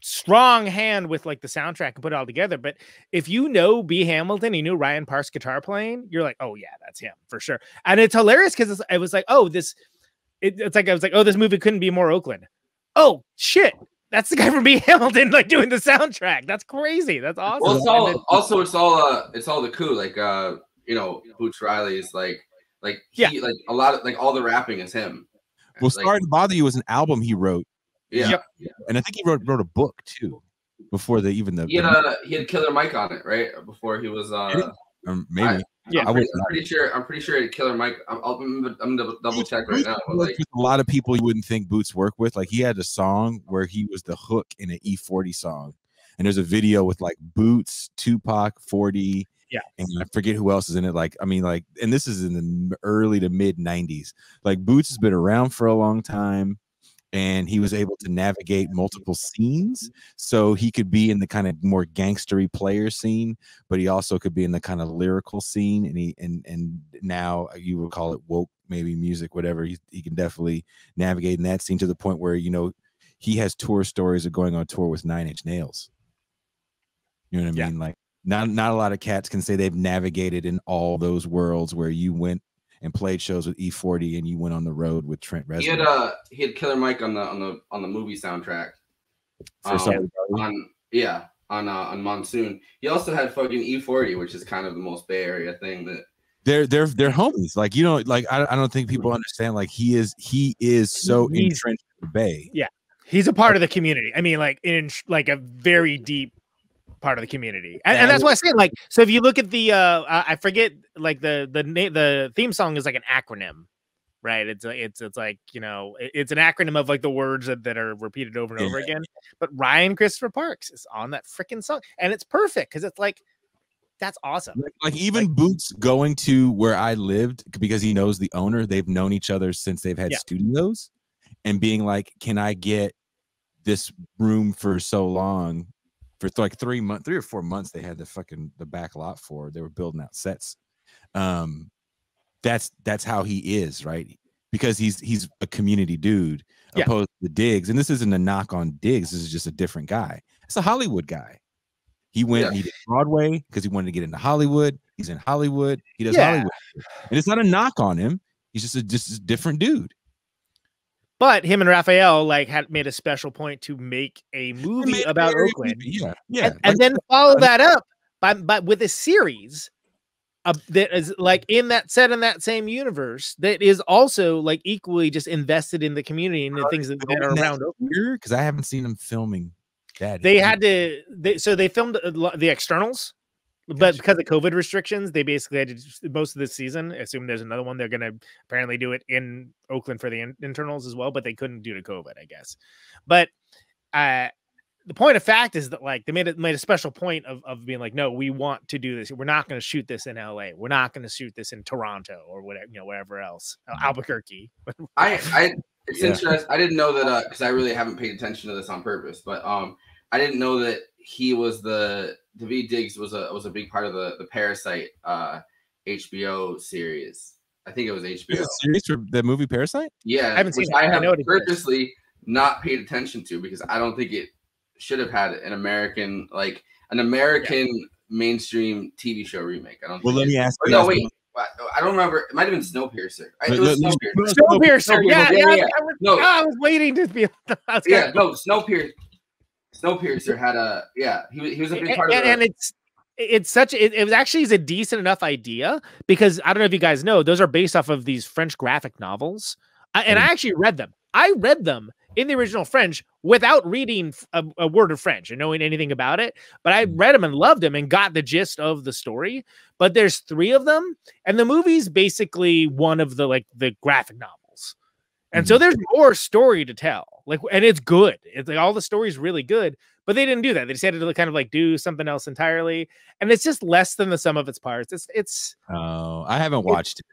strong hand with like the soundtrack and put it all together. But if you know B. Hamilton, you knew Ryan Parks guitar playing, you're like, oh yeah, that's him for sure. And it's hilarious because it was like, oh, it's like I was like, oh, this movie couldn't be more Oakland. Oh shit, that's the guy from B. Hamilton like doing the soundtrack. That's crazy. That's awesome. Well, it's all the coup. Like you know, Boots Riley's like he like a lot of like all the rapping is him. Well, like, Sorry to Bother You was an album he wrote. Yeah. And I think he wrote a book too before he had Killer Mike on it, right? Before he was maybe. I'm pretty sure it had Killer Mike. I'm gonna double check right now. But like a lot of people you wouldn't think Boots worked with. Like he had a song where he was the hook in an E40 song. And there's a video with like Boots, Tupac, 40. Yeah. And I forget who else is in it. Like, I mean, like, and this is in the early to mid 90s. Like Boots has been around for a long time. And he was able to navigate multiple scenes, so he could be in the kind of more gangstery player scene, but he also could be in the kind of lyrical scene. And now you would call it woke, maybe music, whatever. He can definitely navigate in that scene to the point where, you know, he has tour stories of going on tour with 9 Inch Nails. You know what I mean? Like not a lot of cats can say they've navigated in all those worlds where you went and played shows with E40 and you went on the road with Trent Reznor. He had Killer Mike on the movie soundtrack. On Monsoon. He also had fucking E40, which is kind of the most Bay Area thing that they're homies. Like, you know, like I don't think people understand. Like he is so entrenched in the Bay. Yeah, he's a part of the community. I mean, like in like a very deep part of the community, and that's why I say, like, so if you look at the I forget, like the theme song is like an acronym, right? It's like, you know, it's an acronym of like the words that are repeated over and over again. But Ryan Christopher Parks is on that freaking song, and it's perfect because it's like, that's awesome. Like even Boots going to where I lived because he knows the owner. They've known each other since they've had studios, and being like, can I get this room for so long? For like 3 or 4 months, they had the back lot for. They were building out sets. That's how he is, right? Because he's a community dude, opposed to Diggs. And this isn't a knock on Diggs. This is just a different guy. It's a Hollywood guy. He went and he did Broadway because he wanted to get into Hollywood. He's in Hollywood. He does Hollywood, and it's not a knock on him. He's just a different dude. But him and Raphael like had made a special point to make a movie about Oakland, and then follow that up by with a series that is like in that same universe that is also like equally just invested in the community and the things that are around Oakland. Because I haven't seen them filming that. They had to, so they filmed the externals. But because of COVID restrictions, they basically had to do most of this season. Assume there's another one. They're going to apparently do it in Oakland for the internals as well, but they couldn't due to COVID, I guess. But the point of fact is that like they made a special point of being like, no, we want to do this. We're not going to shoot this in LA. We're not going to shoot this in Toronto or whatever, you know, wherever else, Albuquerque. It's interesting. I didn't know that because I really haven't paid attention to this on purpose, but I didn't know that he was Daveed Diggs was a big part of the Parasite HBO series. I think it was HBO. Series for the movie Parasite? Yeah, I haven't seen it. I have purposely not paid attention to because I don't think it should have had an American mainstream TV show remake. I don't. Well, let me ask you. No, wait. I don't remember. It might have been Snowpiercer. It was Snowpiercer. Snowpiercer. Yeah. I was waiting to be. Snowpiercer had he was a big part of it. And it was actually a decent enough idea because I don't know if you guys know, those are based off of these French graphic novels. And I actually read them. I read them in the original French without reading a word of French or knowing anything about it. But I read them and loved them and got the gist of the story. But there's 3 of them. And the movie's basically one of the graphic novels. And so there's more story to tell. Like, and it's good. It's like all the story's really good, but they didn't do that. They decided to kind of like do something else entirely. And it's just less than the sum of its parts. It's Oh, I haven't watched it.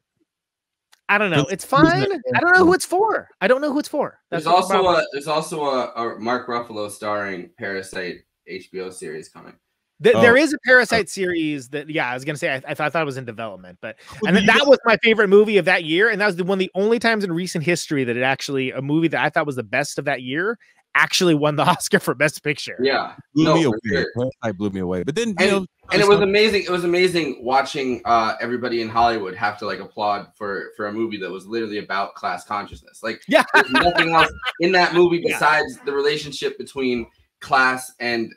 I don't know. It's fine. I don't know who it's for. I don't know who it's for. There's also a Mark Ruffalo starring Parasite HBO series coming. There is a Parasite series that, I was gonna say I thought it was in development, but that was my favorite movie of that year, and that was one of the only times in recent history that a movie that I thought was the best of that year actually won the Oscar for Best Picture. Yeah, blew me away. Parasite blew me away. But then and it was amazing. It was amazing watching everybody in Hollywood have to like applaud for a movie that was literally about class consciousness. Like, there's nothing else in that movie besides the relationship between class and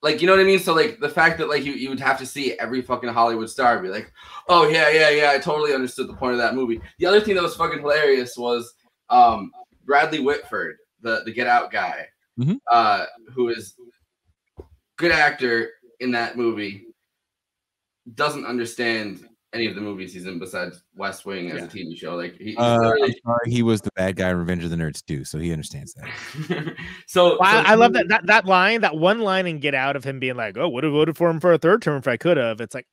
like, you know what I mean? So like the fact that like you would have to see every fucking Hollywood star be like, oh yeah, I totally understood the point of that movie. The other thing that was fucking hilarious was Bradley Whitford, the Get Out guy, who is good actor in that movie, doesn't understand any of the movies he's in besides West Wing as a TV show. Like he was the bad guy in Revenge of the Nerds too, so he understands that. I love that line, that one line in Get Out of him being like, "Oh, would have voted for him for a third term if I could have." It's like,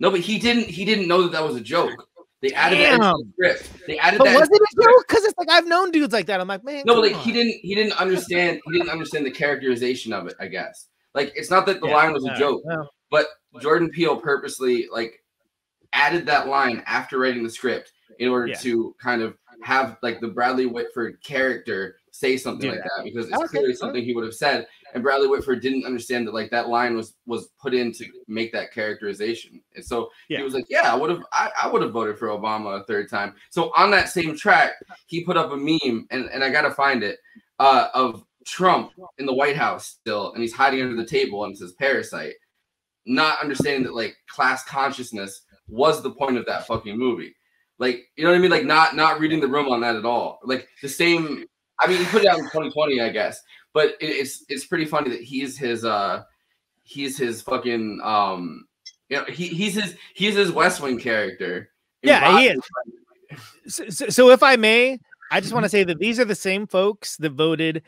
no, but he didn't know that was a joke. They added it into the script. They added but that. Was it a joke? Because it's like I've known dudes like that. I'm like, man. No, but like he didn't understand. He didn't understand the characterization of it. I guess like it's not that the line was a joke, but Jordan Peele purposely like added that line after writing the script in order to kind of have like the Bradley Whitford character say something like that, because it's clearly something he would have said, and Bradley Whitford didn't understand that like that line was put in to make that characterization. And so he was like, I would have voted for Obama a third time. So on that same track, he put up a meme, and I gotta find it, of Trump in the White House still, and he's hiding under the table, and it says Parasite, not understanding that like class consciousness was the point of that fucking movie. Like, you know what I mean? Like not reading the room on that at all. Like the same, I mean, he put it out in 2020, I guess, but it's pretty funny that he's his fucking he's his West Wing character. Yeah, he is. So if I may, I just want to say that these are the same folks that voted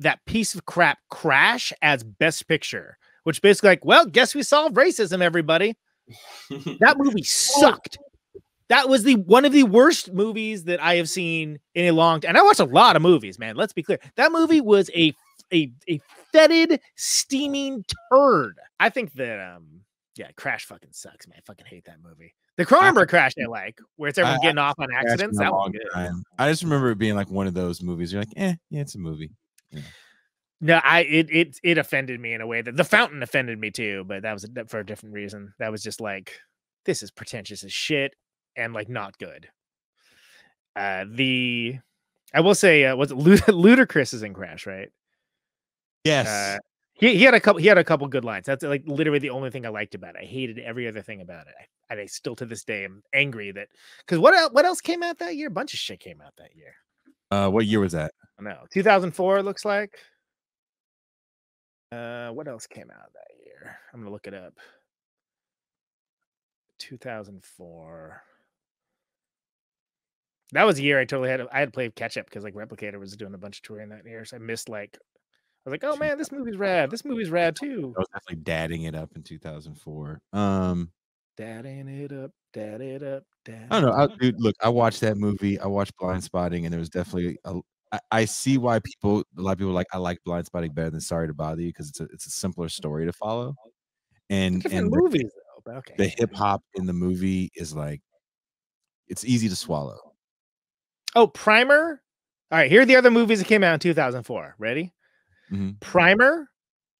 that piece of crap Crash as Best Picture, which basically like, well, guess we solved racism, everybody. That movie sucked. That was one of the worst movies that I have seen in a long time. And I watched a lot of movies, man. Let's be clear. That movie was a fetid, steaming turd. I think that Crash fucking sucks, man. I fucking hate that movie. The Cronenberg Crash I like, where it's everyone getting off on accidents. That was good. I just remember it being like one of those movies. You're like, yeah, it's a movie. Yeah. No, it offended me in a way that The Fountain offended me too, but that was for a different reason. That was just like, this is pretentious as shit and like not good. I will say, was it Ludacris is in Crash, right? Yes. He had a couple good lines. That's like literally the only thing I liked about it. I hated every other thing about it. I still to this day am angry that, because what else came out that year? A bunch of shit came out that year. What year was that? I don't know. 2004 it looks like. What else came out that year? I'm gonna look it up. 2004. That was a year I had played catch up because like Replicator was doing a bunch of touring that year, so I missed like. I was like, oh man, this movie's rad. This movie's rad too. I was definitely dadding it up in 2004. Dadding it up, dad it up, dad. I don't know, dude. Look, I watched that movie. I watched Blindspotting, and there was definitely I see why a lot of people like, I like Blindspotting better than Sorry to Bother You, because it's a simpler story to follow. And movies though, but okay. The hip hop in the movie is like, it's easy to swallow. Oh, Primer. All right, here are the other movies that came out in 2004. Ready? Mm-hmm. Primer.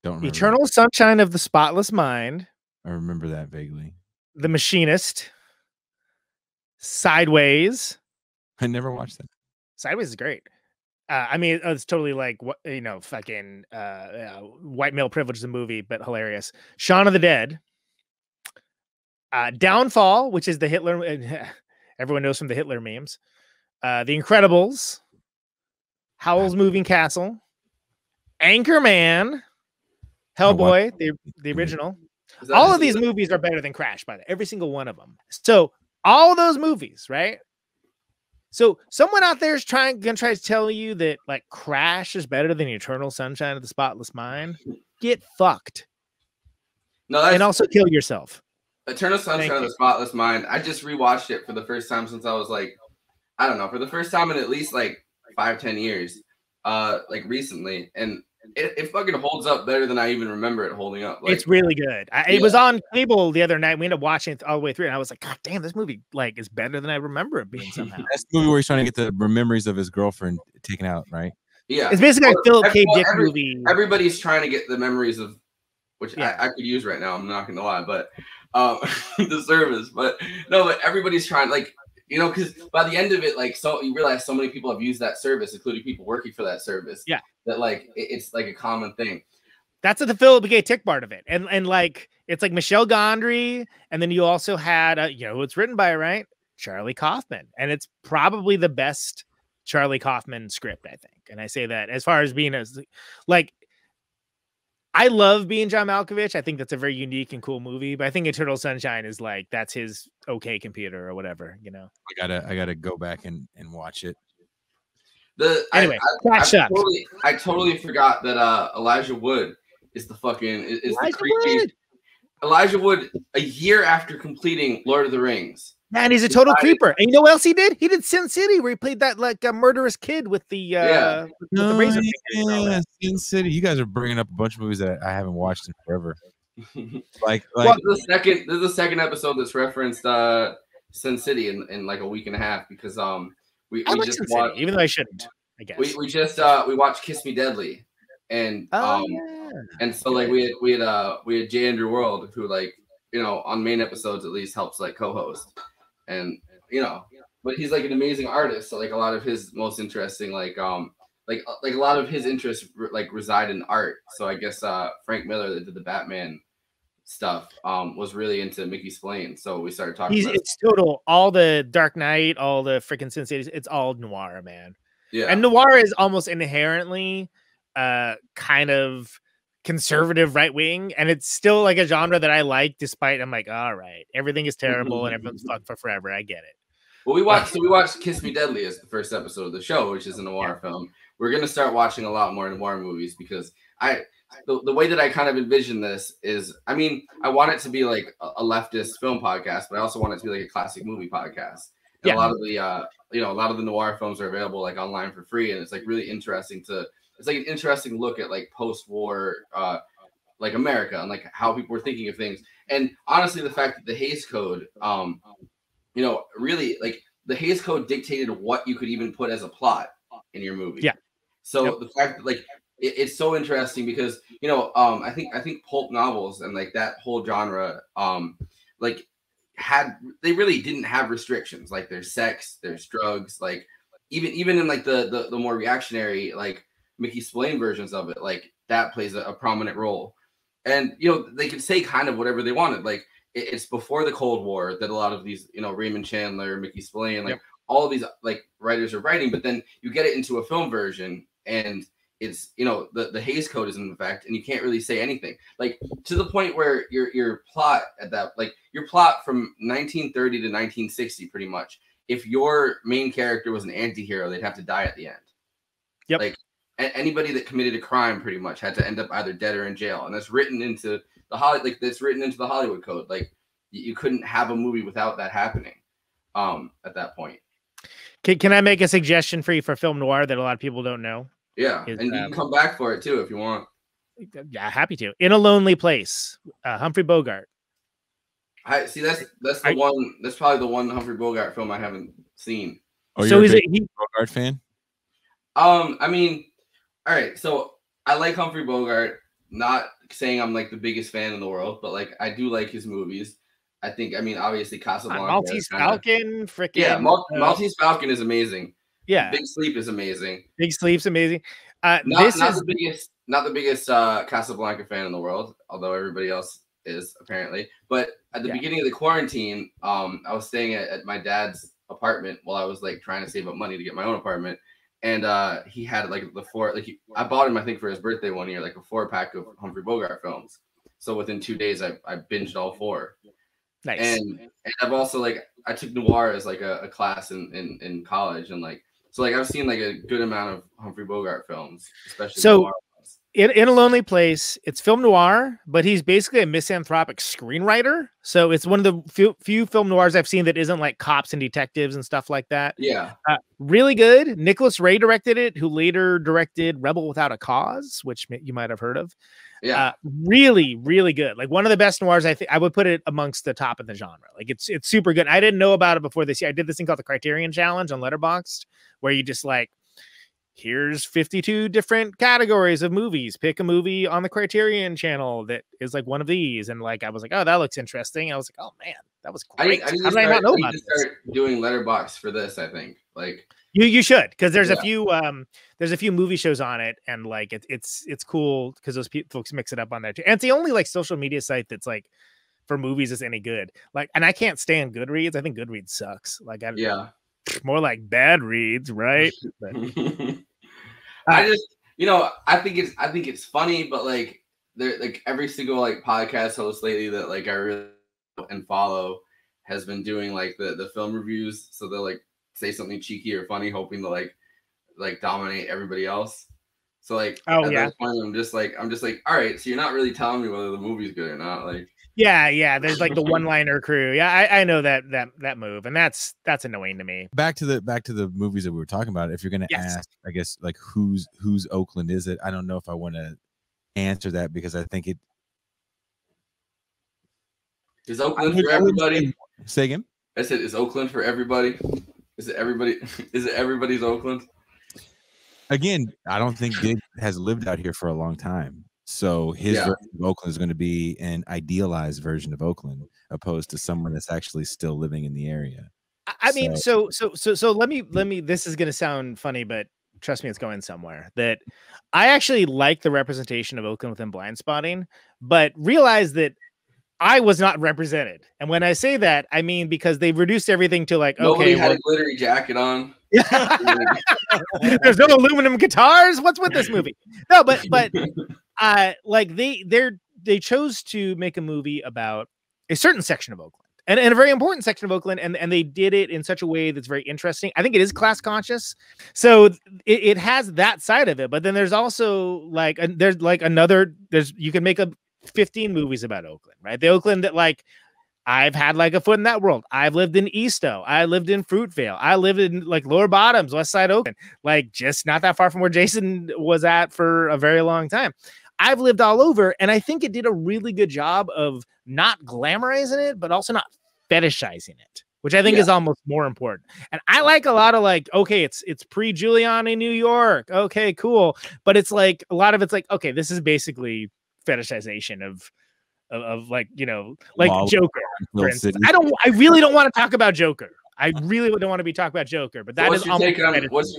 Don't remember. Eternal Sunshine of the Spotless Mind. I remember that vaguely. The Machinist. Sideways. I never watched that. Sideways is great. I mean, it's totally like, fucking white male privilege is a movie, but hilarious. Shaun of the Dead. Downfall, which is the Hitler. Everyone knows from the Hitler memes. The Incredibles. Howl's Moving Castle. Anchorman. Hellboy, the original. All of these movies are better than Crash, by the way. Every single one of them. So all of those movies, right? So someone out there is gonna try to tell you that like Crash is better than Eternal Sunshine of the Spotless Mind. Get fucked. No, and also kill yourself. Eternal Sunshine of the Spotless Mind. I just rewatched it for the first time since I was like, I don't know, for the first time in at least like 5-10 years, like recently, and it fucking holds up better than I even remember it holding up. Like, it's really good. It was on cable the other night. We ended up watching it all the way through, and I was like, God damn, this movie like is better than I remember it being somehow. That's the movie where he's trying to get the memories of his girlfriend taken out, right? Yeah, it's basically a Philip K. Dick movie. Everybody's trying to get the memories of, which I could use right now. I'm not gonna lie, but the service. But no, but everybody's trying, like, you know, because by the end of it, like, so you realize so many people have used that service, including people working for that service. Yeah, that like it's like a common thing. That's the Philip K. Dick part of it, and like it's like Michelle Gondry, and then you also had you know, it's written by, right, Charlie Kaufman, and it's probably the best Charlie Kaufman script, I think. And I say that as far as being as like, I love Being John Malkovich. I think that's a very unique and cool movie, but I think Eternal Sunshine is like, that's his OK Computer or whatever, you know. I gotta go back and watch it. Anyway, I totally forgot that Elijah Wood is the fucking is the creepy Elijah Wood a year after completing Lord of the Rings. Man, he's a total creeper. And you know what else he did? He did Sin City, where he played that like a murderous kid with the with the razor. Yeah, Sin City. You guys are bringing up a bunch of movies that I haven't watched in forever. like well, this is the second episode that's referenced Sin City in like a week and a half, because we just watched, even though I shouldn't, I guess. We just we watched Kiss Me Deadly, and and so like we had J. Andrew World, who, like, you know, on main episodes at least helps like co-host, and you know, but he's like an amazing artist. So like a lot of his most interesting like a lot of his interests like reside in art. So I guess Frank Miller, that did the Batman stuff, was really into Mickey Spillane. So we started talking. It's total all the Dark Knight, all the freaking Sin City. It's all noir, man. Yeah, and noir is almost inherently kind of conservative right wing, and it's still like a genre that I like, despite I'm like, all right, everything is terrible and everyone's fucked for forever. I get it. Well, we watched Kiss Me Deadly as the first episode of the show, which is a noir film. We're gonna start watching a lot more noir movies, because the way that I kind of envision this is, I mean, I want it to be like a leftist film podcast, but I also want it to be like a classic movie podcast. And a lot of the a lot of the noir films are available like online for free, and it's like really interesting it's like an interesting look at like post-war like America, and like how people were thinking of things. And honestly, the fact that the Hays Code, you know, really like the Hays Code dictated what you could even put as a plot in your movie. Yeah. So the fact that like it's so interesting, because, you know, I think pulp novels and like that whole genre like they really didn't have restrictions. Like there's sex, there's drugs, like even in like the more reactionary like Mickey Spillane versions of it, like that plays a prominent role. And, you know, they could say kind of whatever they wanted. Like it's before the Cold War that a lot of these, you know, Raymond Chandler, Mickey Spillane, like all of these like writers are writing, but then you get it into a film version and it's, you know, the Hays Code is in effect, and you can't really say anything, like to the point where your plot at that, like your plot from 1930 to 1960, pretty much, if your main character was an anti-hero, they'd have to die at the end. Yep. Like anybody that committed a crime pretty much had to end up either dead or in jail, and that's written into the Hollywood Code. Like you couldn't have a movie without that happening at that point. Can I make a suggestion for you for film noir that a lot of people don't know? Yeah, and you can come back for it too if you want. Yeah, happy to. In a Lonely Place, Humphrey Bogart. I see. That's the one. That's probably the one Humphrey Bogart film I haven't seen. Oh, so you're a big Bogart fan? I mean, all right. So I like Humphrey Bogart. Not saying I'm like the biggest fan in the world, but like I do like his movies. I think. I mean, obviously Casablanca. Maltese Falcon, freaking. Yeah, Maltese Falcon is amazing. Yeah, Big Sleep is amazing. Big Sleep's amazing. Not the biggest Casablanca fan in the world, although everybody else is apparently. But at the beginning of the quarantine, I was staying at my dad's apartment while I was like trying to save up money to get my own apartment, and he had like I bought him, I think, for his birthday one year, like a 4-pack of Humphrey Bogart films. So within 2 days, I binged all 4. Nice. And I've also like I took Noir as like a class in college, and like so like I've seen like a good amount of Humphrey Bogart films, especially So Noir ones. In A Lonely Place, it's film noir, but he's basically a misanthropic screenwriter. So it's one of the few film noirs I've seen that isn't like cops and detectives and stuff like that. Yeah. Really good. Nicholas Ray directed it, who later directed Rebel Without a Cause, which you might have heard of. Yeah. Really, really good. Like one of the best noirs. I think I would put it amongst the top of the genre. Like it's super good. I didn't know about it before this year. I did this thing called the Criterion Challenge on Letterboxd, where you just like, here's 52 different categories of movies. Pick a movie on the Criterion channel that is like one of these. And like, I was like, oh, that looks interesting. I was like, oh man, that was great. I How did I not know about this? Start doing Letterboxd for this, I think. Like you should, because there's a few movie shows on it, and like it's cool because those folks mix it up on there too. And it's the only like social media site that's like for movies is any good. Like, and I can't stand Goodreads. I think Goodreads sucks. Like, more like bad reads, right? But, I just, I think it's funny, but like there, like every single like podcast host lately that like I really and follow has been doing like the film reviews, so they'll like say something cheeky or funny, hoping to like dominate everybody else. So like, that point, I'm just like, all right, so you're not really telling me whether the movie's good or not, like. Yeah. There's like the one-liner crew. Yeah, I know that move, and that's annoying to me. Back to the movies that we were talking about. If you're going to ask, I guess like whose Oakland is it? I don't know if I want to answer that because I think it is Oakland for everybody. Say again. I said, is Oakland for everybody? Is it everybody? Is it everybody's Oakland? Again, I don't think Dig has lived out here for a long time. So his version of Oakland is going to be an idealized version of Oakland, opposed to someone that's actually still living in the area. I mean, so let me. This is going to sound funny, but trust me, it's going somewhere. That I actually like the representation of Oakland within Blindspotting, but realize that I was not represented. And when I say that, I mean because they've reduced everything to like, nobody had a glittery jacket on. There's no aluminum guitars. What's with this movie? No, but like they chose to make a movie about a certain section of Oakland and a very important section of Oakland, and they did it in such a way that's very interesting. I think it is class conscious, so it has that side of it. But then there's also like you can make 15 movies about Oakland, right? The Oakland that like I've had like a foot in that world. I've lived in Easto. I lived in Fruitvale. I lived in like Lower Bottoms, West Side Oakland, like just not that far from where Jason was at for a very long time. I've lived all over, and I think it did a really good job of not glamorizing it, but also not fetishizing it, which I think is almost more important. And I like a lot of like, okay, it's pre-Giuliani New York. Okay, cool. But it's like a lot of it's like, okay, this is basically fetishization of like, like Joker, for instance. I really don't want to talk about Joker. I really don't want to be talking about Joker, but that what's your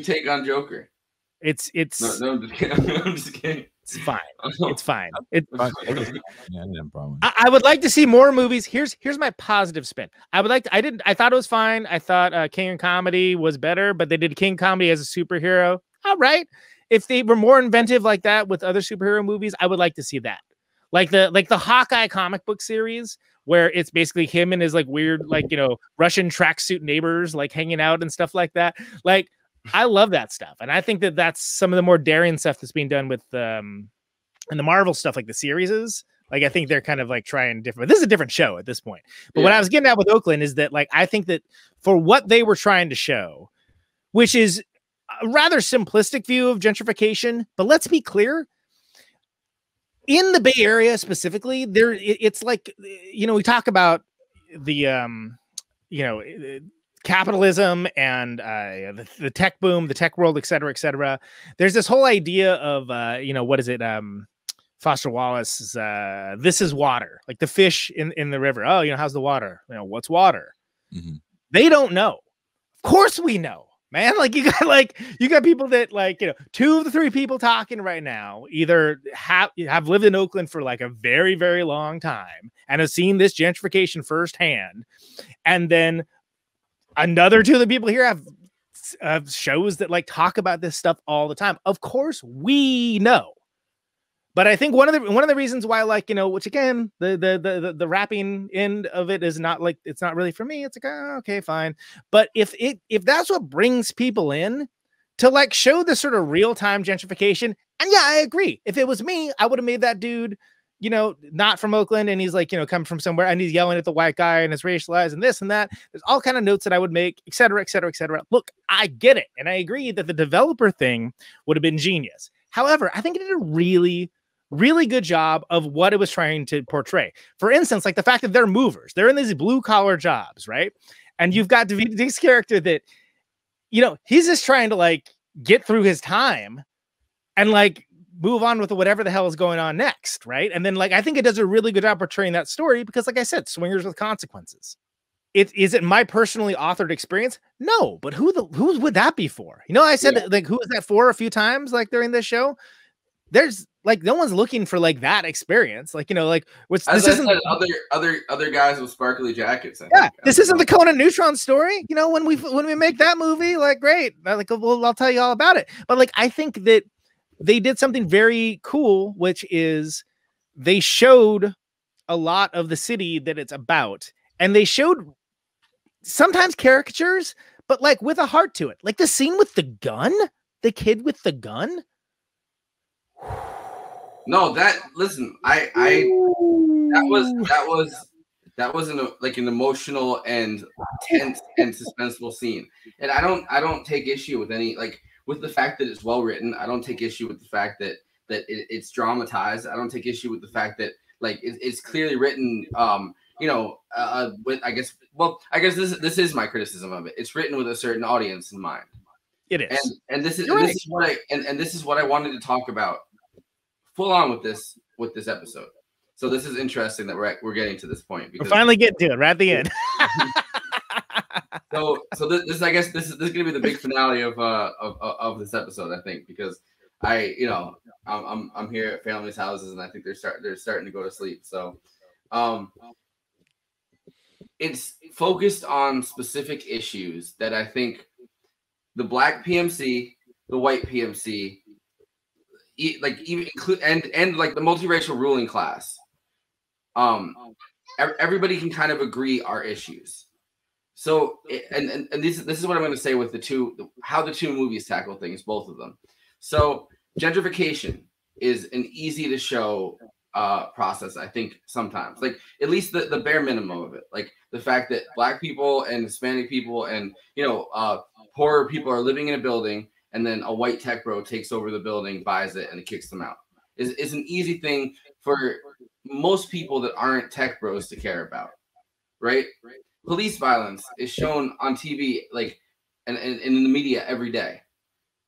take on Joker? It's no, I'm just kidding. It's fine. It's fine. Problem. I would like to see more movies. Here's my positive spin. I thought it was fine. I thought King of Comedy was better, but they did King Comedy as a superhero. All right. If they were more inventive like that with other superhero movies, I would like to see that. Like the Hawkeye comic book series, where it's basically him and his like weird, like, Russian tracksuit neighbors, like hanging out and stuff like that. Like, I love that stuff. And I think that that's some of the more daring stuff that's being done with, and the Marvel stuff, like the series is like, I think they're kind of like trying different, this is a different show at this point. But what I was getting at with Oakland is that like, I think that for what they were trying to show, which is a rather simplistic view of gentrification, but let's be clear, in the Bay Area specifically, it's like, we talk about the, capitalism and the tech boom, the tech world, et cetera, et cetera. There's this whole idea of, what is it? Foster Wallace's, this is water, like the fish in the river. Oh, how's the water? What's water? Mm-hmm. They don't know. Of course we know. Man, like you got people that like, 2 of the 3 people talking right now either have lived in Oakland for like a very, very long time and have seen this gentrification firsthand. And then another 2 of the people here have shows that like talk about this stuff all the time. Of course we know, But I think one of the reasons why, like, you know, which again, the rapping end of it is not like, it's not really for me. It's like, oh, okay, fine. But if that's what brings people in to like show the sort of real time gentrification, and yeah, I agree. If it was me, I would have made that dude, you know, not from Oakland, and he's like, you know, come from somewhere, and he's yelling at the white guy and it's racialized and this and that. There's all kind of notes that I would make, et cetera, et cetera, et cetera. Look, I get it, and I agree that the developer thing would have been genius. However, I think it did a really good job of what it was trying to portray. For instance, like the fact that they're movers, they're in these blue collar jobs, right? And you've got David Duke's character that, you know, he's just trying to like get through his time and like move on with whatever the hell is going on next, right? And then like I think it does a really good job portraying that story because, like I said, swingers with consequences. Is it my personally authored experience? No, but who would that be for? You know, I said like who is that for a few times like during this show. There's like no one's looking for like that experience, like, you know, like which this isn't other guys with sparkly jackets. This isn't the Conan Neutron story. You know, when we make that movie, like great, like well, I'll tell you all about it. But like I think that they did something very cool, which is they showed a lot of the city that it's about, and they showed sometimes caricatures, but like with a heart to it, like the scene with the gun, the kid with the gun. No, that listen, that was an emotional and tense and suspenseful scene, and I don't take issue with any like with the fact that it's well written. I don't take issue with the fact that it's dramatized. I don't take issue with the fact that like it's clearly written. You know, with I guess this is my criticism of it. It's written with a certain audience in mind. It is, and this is what I wanted to talk about full on with this episode. So this is interesting that we're getting to this point because we're finally getting to it right at the end. so this I guess this is gonna be the big finale of this episode, I think, because I'm here at families' houses and I think they're starting to go to sleep. So it's focused on specific issues that I think the black PMC, the white PMC, like even include and like the multiracial ruling class, everybody can kind of agree are issues. So and this is what I'm going to say with how the two movies tackle things, both of them. So gentrification is an easy to show process, I think, sometimes, like at least the bare minimum of it, like the fact that black people and Hispanic people and poorer people are living in a building, and then a white tech bro takes over the building, buys it, and kicks them out. Is an easy thing for most people that aren't tech bros to care about, right? Police violence is shown on TV, like, and in the media every day.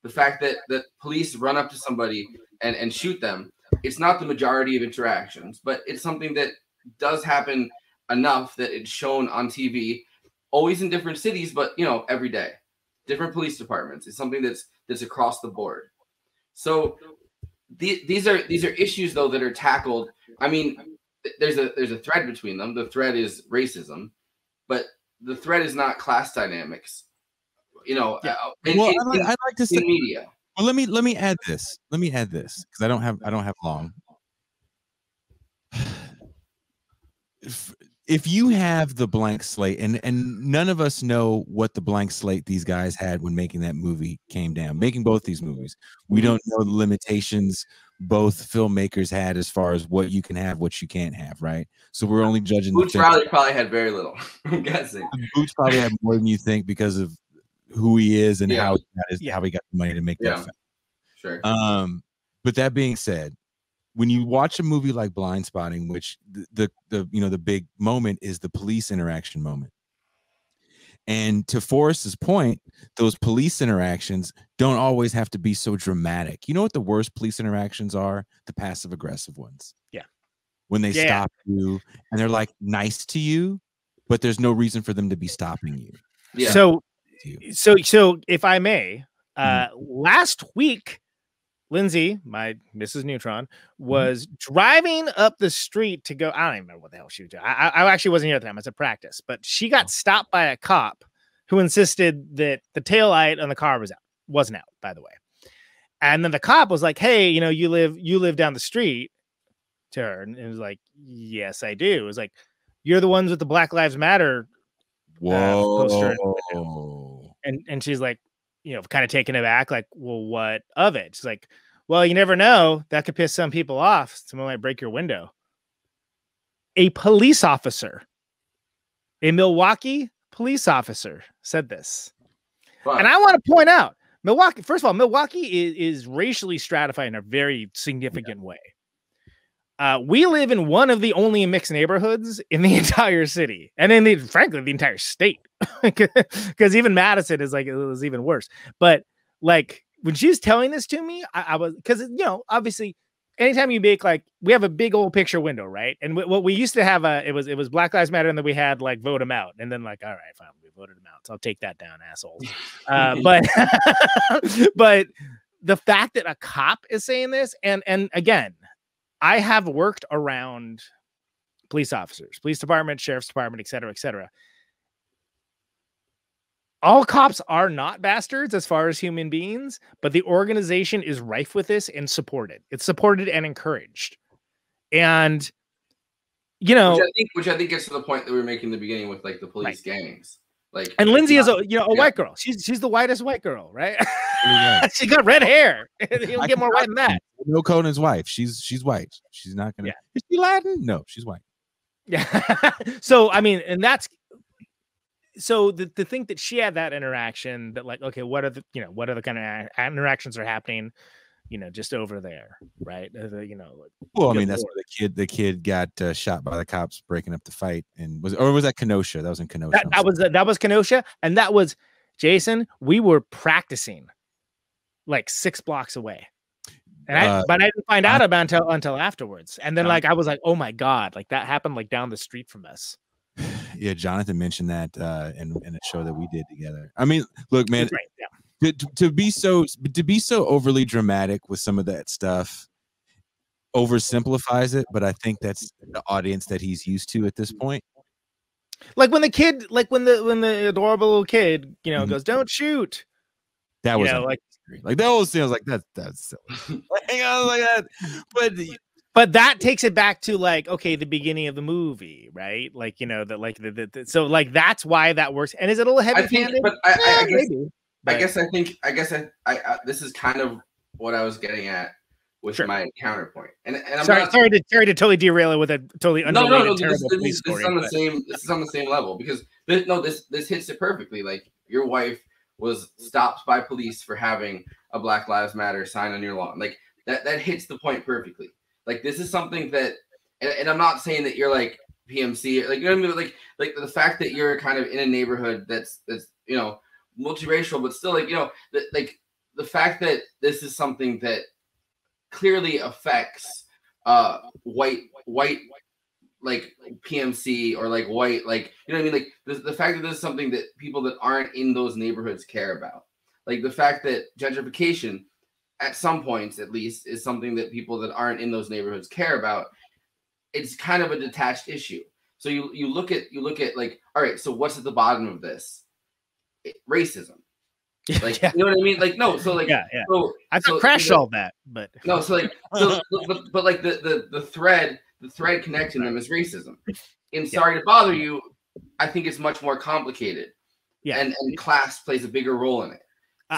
The fact that police run up to somebody and shoot them, it's not the majority of interactions, but it's something that does happen enough that it's shown on TV, always in different cities, but every day. Different police departments. It's something that's across the board. So these are issues though that are tackled. I mean, there's a thread between them. The thread is racism, but the thread is not class dynamics. I'd like to say media. Well, let me add this. Because I don't have long. If you have the blank slate, and none of us know what the blank slate these guys had when making that movie came down, making both these movies, we don't know the limitations both filmmakers had as far as what you can have, what you can't have, right? So we're only judging. Boots probably had very little. I'm guessing. Boots probably had more than you think because of who he is and how he got the money to make that film. Sure. But that being said, when you watch a movie like Blindspotting, which the big moment is the police interaction moment. And to Forrest's point, those police interactions don't always have to be so dramatic. You know what the worst police interactions are? The passive aggressive ones. Yeah. When they stop you and they're like nice to you, but there's no reason for them to be stopping you. Yeah. So if I may, last week, Lindsay, my Mrs. Neutron, was driving up the street to go. I don't even remember what the hell she was doing. I actually wasn't here at the time. It's a practice, but she got stopped by a cop who insisted that the taillight on the car wasn't out, by the way. And then the cop was like, hey, you know, you live down the street to her. And it was like, yes, I do. It was like, you're the ones with the Black Lives Matter poster. And she's like, you know, kind of taken aback, like, well, what of it? She's like, well, you never know. That could piss some people off. Someone might break your window. A police officer, a Milwaukee police officer said this. But, and I want to point out, Milwaukee, first of all, Milwaukee is racially stratified in a very significant way. We live in one of the only mixed neighborhoods in the entire city, and frankly, the entire state, because even Madison is like, it was even worse. But like when she's telling this to me, I was, because, you know, obviously, anytime you make, like, we have a big old picture window, right? And what we used to have, it was Black Lives Matter, and then we had like vote them out, and then like, all right, fine, we voted them out, so I'll take that down, assholes. But but the fact that a cop is saying this, and again, I have worked around police officers, police department, sheriff's department, et cetera, et cetera. All cops are not bastards as far as human beings, but the organization is rife with this and supported. It's supported and encouraged. And, you know, which I think gets to the point that we were making in the beginning with like the police gangs. Like, and Lindsay is a white girl. She's the whitest white girl, right? She got red hair. He'll get more white than that. No, Conan's wife. She's white. She's not gonna. Yeah. Is she Latin? No, she's white. Yeah. So I mean, and that's so the thing that she had that interaction that, like, okay, what are the kind of interactions are happening, you know, just over there, right? You know, like, well, I mean, that's where the kid got shot by the cops breaking up the fight, and was that Kenosha? That was in Kenosha. That was Kenosha, and that was Jason. We were practicing like 6 blocks away, and but I didn't find out about until afterwards, and then like I was like, oh my god, like that happened like down the street from us. Yeah, Jonathan mentioned that in a show that we did together. I mean, look, man. Right, yeah. To be so overly dramatic with some of that stuff oversimplifies it, but I think that's the audience that he's used to at this point. Like when the kid, like when the adorable little kid, you know, goes, "Don't shoot." That was like the whole scene. I was like, that's silly. I was like that, but that takes it back to like, okay, the beginning of the movie, right? Like, you know, that like so like that's why that works. And is it a little heavy-handed? But I guess maybe. I guess I this is kind of what I was getting at with my counterpoint. And I'm sorry to totally derail it with a totally unrelated terrible police story. This is on the same level because this hits it perfectly. Like your wife was stopped by police for having a Black Lives Matter sign on your lawn. Like that hits the point perfectly. Like this is something that, and I'm not saying that you're like PMC, like, you know what I mean? Like the fact that you're kind of in a neighborhood that's you know, multiracial, but still, like, you know, like the fact that this is something that clearly affects white like PMC or like white, like, you know what I mean? Like the fact that this is something that people that aren't in those neighborhoods care about. Like the fact that gentrification at some points at least is something that people that aren't in those neighborhoods care about. It's kind of a detached issue. So you look at like, all right, so what's at the bottom of this? Racism. Like, you know what I mean? Like, no, so like, yeah. So, I thought Crash solved that, but no, so like, but like the thread connecting them is racism. And sorry to bother you, I think it's much more complicated. Yeah, and class plays a bigger role in it.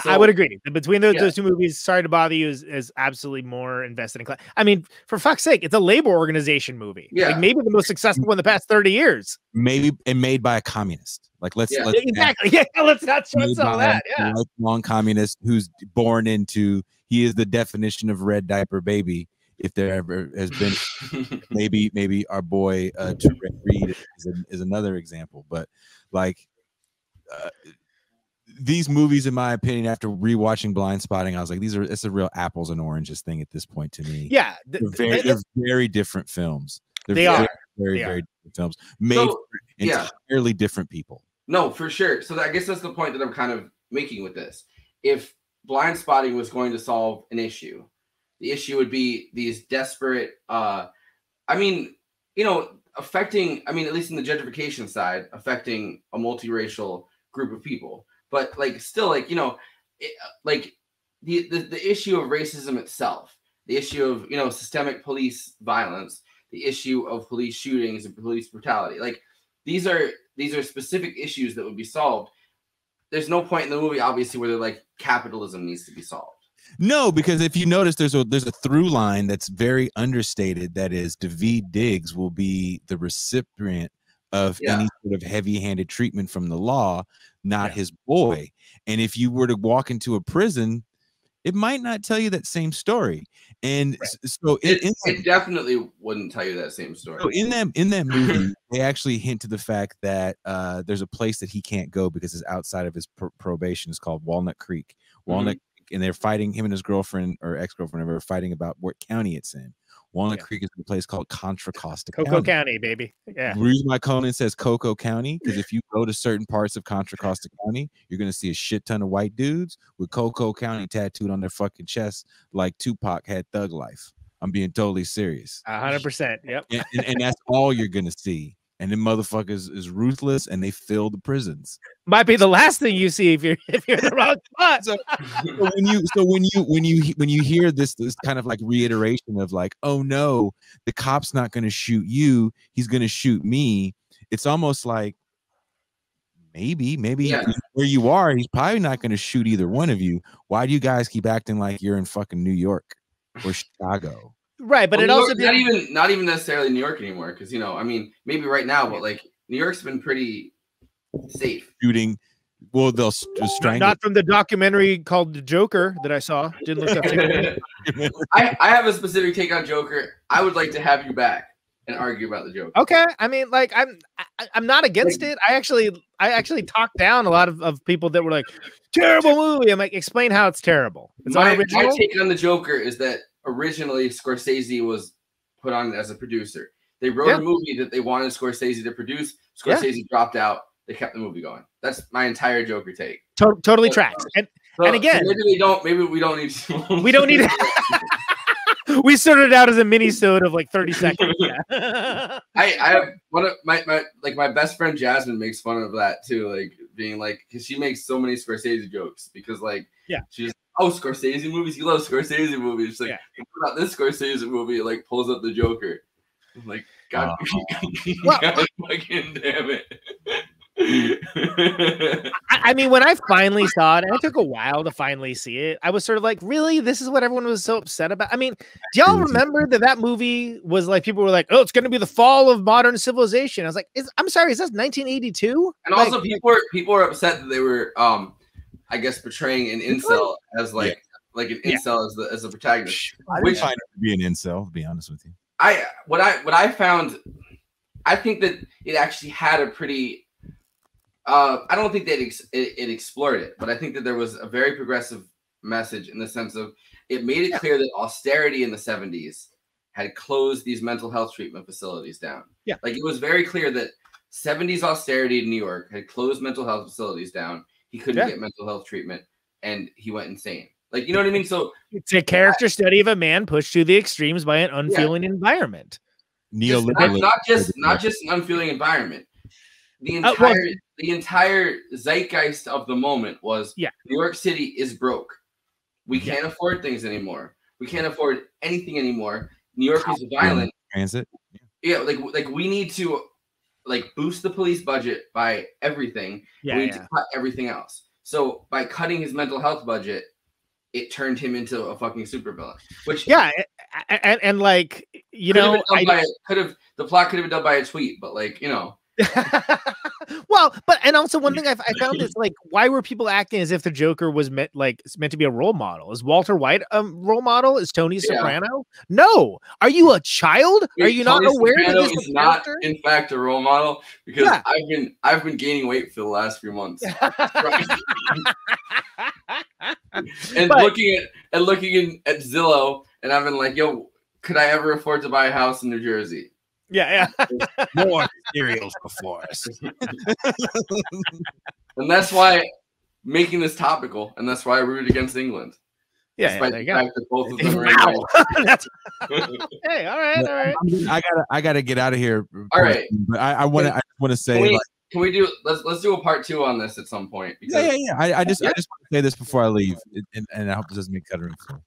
So, I would agree. Between those two movies, Sorry to Bother You is absolutely more invested in class. I mean, for fuck's sake, it's a labor organization movie. Yeah, like maybe the most successful in the past 30 years. Maybe and made by a communist. Like let's exactly. Yeah, let's not show some of that. Yeah, a lifelong communist who's born into. He is the definition of red diaper baby. If there ever has been, maybe our boy Terrell Reed is another example. But like. These movies, in my opinion, after rewatching Blindspotting, I was like, it's a real apples and oranges thing at this point to me. Yeah. They're very different films. They are very different films made for entirely different people. No, for sure. So I guess that's the point that I'm kind of making with this. If Blindspotting was going to solve an issue, the issue would be these desperate, I mean, you know, affecting, I mean, at least in the gentrification side, affecting a multiracial group of people. But like, still, like, you know, like the issue of racism itself, the issue of, you know, systemic police violence, the issue of police shootings and police brutality. Like these are specific issues that would be solved. There's no point in the movie, obviously, where they're like capitalism needs to be solved. No, because if you notice, there's a through line that's very understated. That is, Daveed Diggs will be the recipient of any sort of heavy-handed treatment from the law, not his boy. And if you were to walk into a prison, it might not tell you that same story. And so it definitely wouldn't tell you that same story. So in that movie, they actually hint to the fact that there's a place that he can't go because it's outside of his probation. It's called Walnut Creek. Walnut, and they're fighting, him and his girlfriend or ex-girlfriend, are fighting about what county it's in. Walnut Creek is a place called Contra Costa Coco County, baby. Yeah. The reason why Conan says Coco County, because if you go to certain parts of Contra Costa County, you're going to see a shit ton of white dudes with Coco County tattooed on their fucking chest like Tupac had Thug Life. I'm being totally serious. 100%. Yep. And that's all you're going to see. And then motherfuckers is ruthless, and they fill the prisons. Might be the last thing you see if you're in the wrong spot. So when you hear this kind of like reiteration of like, oh no, the cop's not going to shoot you, he's going to shoot me. It's almost like maybe where you are, he's probably not going to shoot either one of you. Why do you guys keep acting like you're in fucking New York or Chicago? Right, but well, it also not even necessarily New York anymore, because, you know, I mean, maybe right now, but like New York's been pretty safe. Shooting, well, they'll strangle. Not from the documentary called The Joker that I saw. Didn't look up. I have a specific take on Joker. I would like to have you back and argue about the Joker. Okay, I mean, like I'm not against it. I actually talked down a lot of people that were like, terrible movie. I'm like, explain how it's terrible. It's my take on the Joker is that originally Scorsese was put on as a producer. They wrote a movie that they wanted Scorsese to produce. Scorsese dropped out. They kept the movie going. That's my entire Joker take. Totally tracks. And again, so maybe we don't need to. We don't need it. We started out as a mini-sode of like 30 seconds. Yeah. I have one of my best friend Jasmine makes fun of that too, like being like, because she makes so many Scorsese jokes because like she's Scorsese movies, you love Scorsese movies. She's like, what about this Scorsese movie? It like pulls up the Joker. I'm like, God, God fucking damn it. I mean, when I finally saw it, and it took a while to finally see it, I was sort of like, really? This is what everyone was so upset about? I mean, do y'all remember that movie was like, people were like, oh, it's going to be the fall of modern civilization. I was like, I'm sorry, is this 1982? And like, also people were upset that they were, I guess, portraying an incel as like an incel as the protagonist. I would find it to be an incel, to be honest with you. What I found, I think that it actually had a pretty, I don't think that it explored it, but I think that there was a very progressive message in the sense of it made it clear that austerity in the 70s had closed these mental health treatment facilities down. Yeah. Like it was very clear that 70s austerity in New York had closed mental health facilities down. He couldn't get mental health treatment and he went insane. Like, you know what I mean? So it's a study of a man pushed to the extremes by an unfeeling environment. Neoliberalism. Not just an unfeeling environment. The entire zeitgeist of the moment was New York City is broke. We can't afford things anymore. We can't afford anything anymore. New York is violent. Transit. Yeah, like we need to like boost the police budget by everything. We need to cut everything else. So by cutting his mental health budget, it turned him into a fucking supervillain. Which and like, you know, the plot could have been done by a tweet, but like, you know. Well, but and also one thing I found is like, why were people acting as if the Joker was meant to be a role model? Is Walter White a role model? Is Tony Soprano? No. Are you a child? Are you not aware that this is not in fact a role model? Because I've been gaining weight for the last few months. And looking at Zillow, and I've been like, yo, could I ever afford to buy a house in New Jersey? Yeah. More cereals before us. And that's why making this topical, and that's why I rooted against England. Yeah, there you go. Both of them Hey, all right. I gotta get out of here. All right, but I want to say, Can we do? Let's do a part 2 on this at some point. Because, yeah. I just want to say this before I leave, and I hope this doesn't make cutting room floor.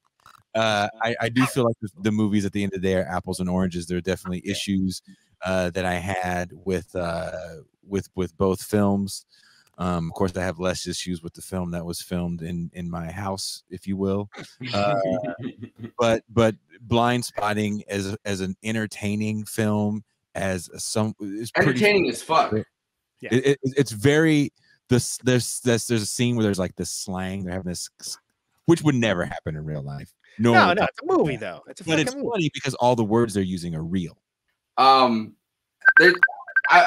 I do feel like the movies at the end of the day are apples and oranges. There are definitely issues that I had with both films. Of course, I have less issues with the film that was filmed in my house, if you will. But Blindspotting as an entertaining film, is entertaining as fuck. Yeah. It's very there's a scene where there's like this slang. They're having this, which would never happen in real life. No, it's a movie though. It's a but it's movie. funny because all the words they're using are real. I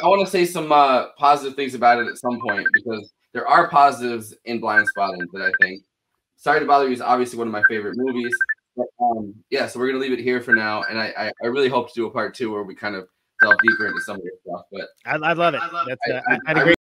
want to say some positive things about it at some point, because there are positives in Blindspotting that I think. Sorry to Bother You is obviously one of my favorite movies. But, yeah, so we're going to leave it here for now. And I really hope to do a part 2 where we kind of delve deeper into some of this stuff. But I love it. I'd agree.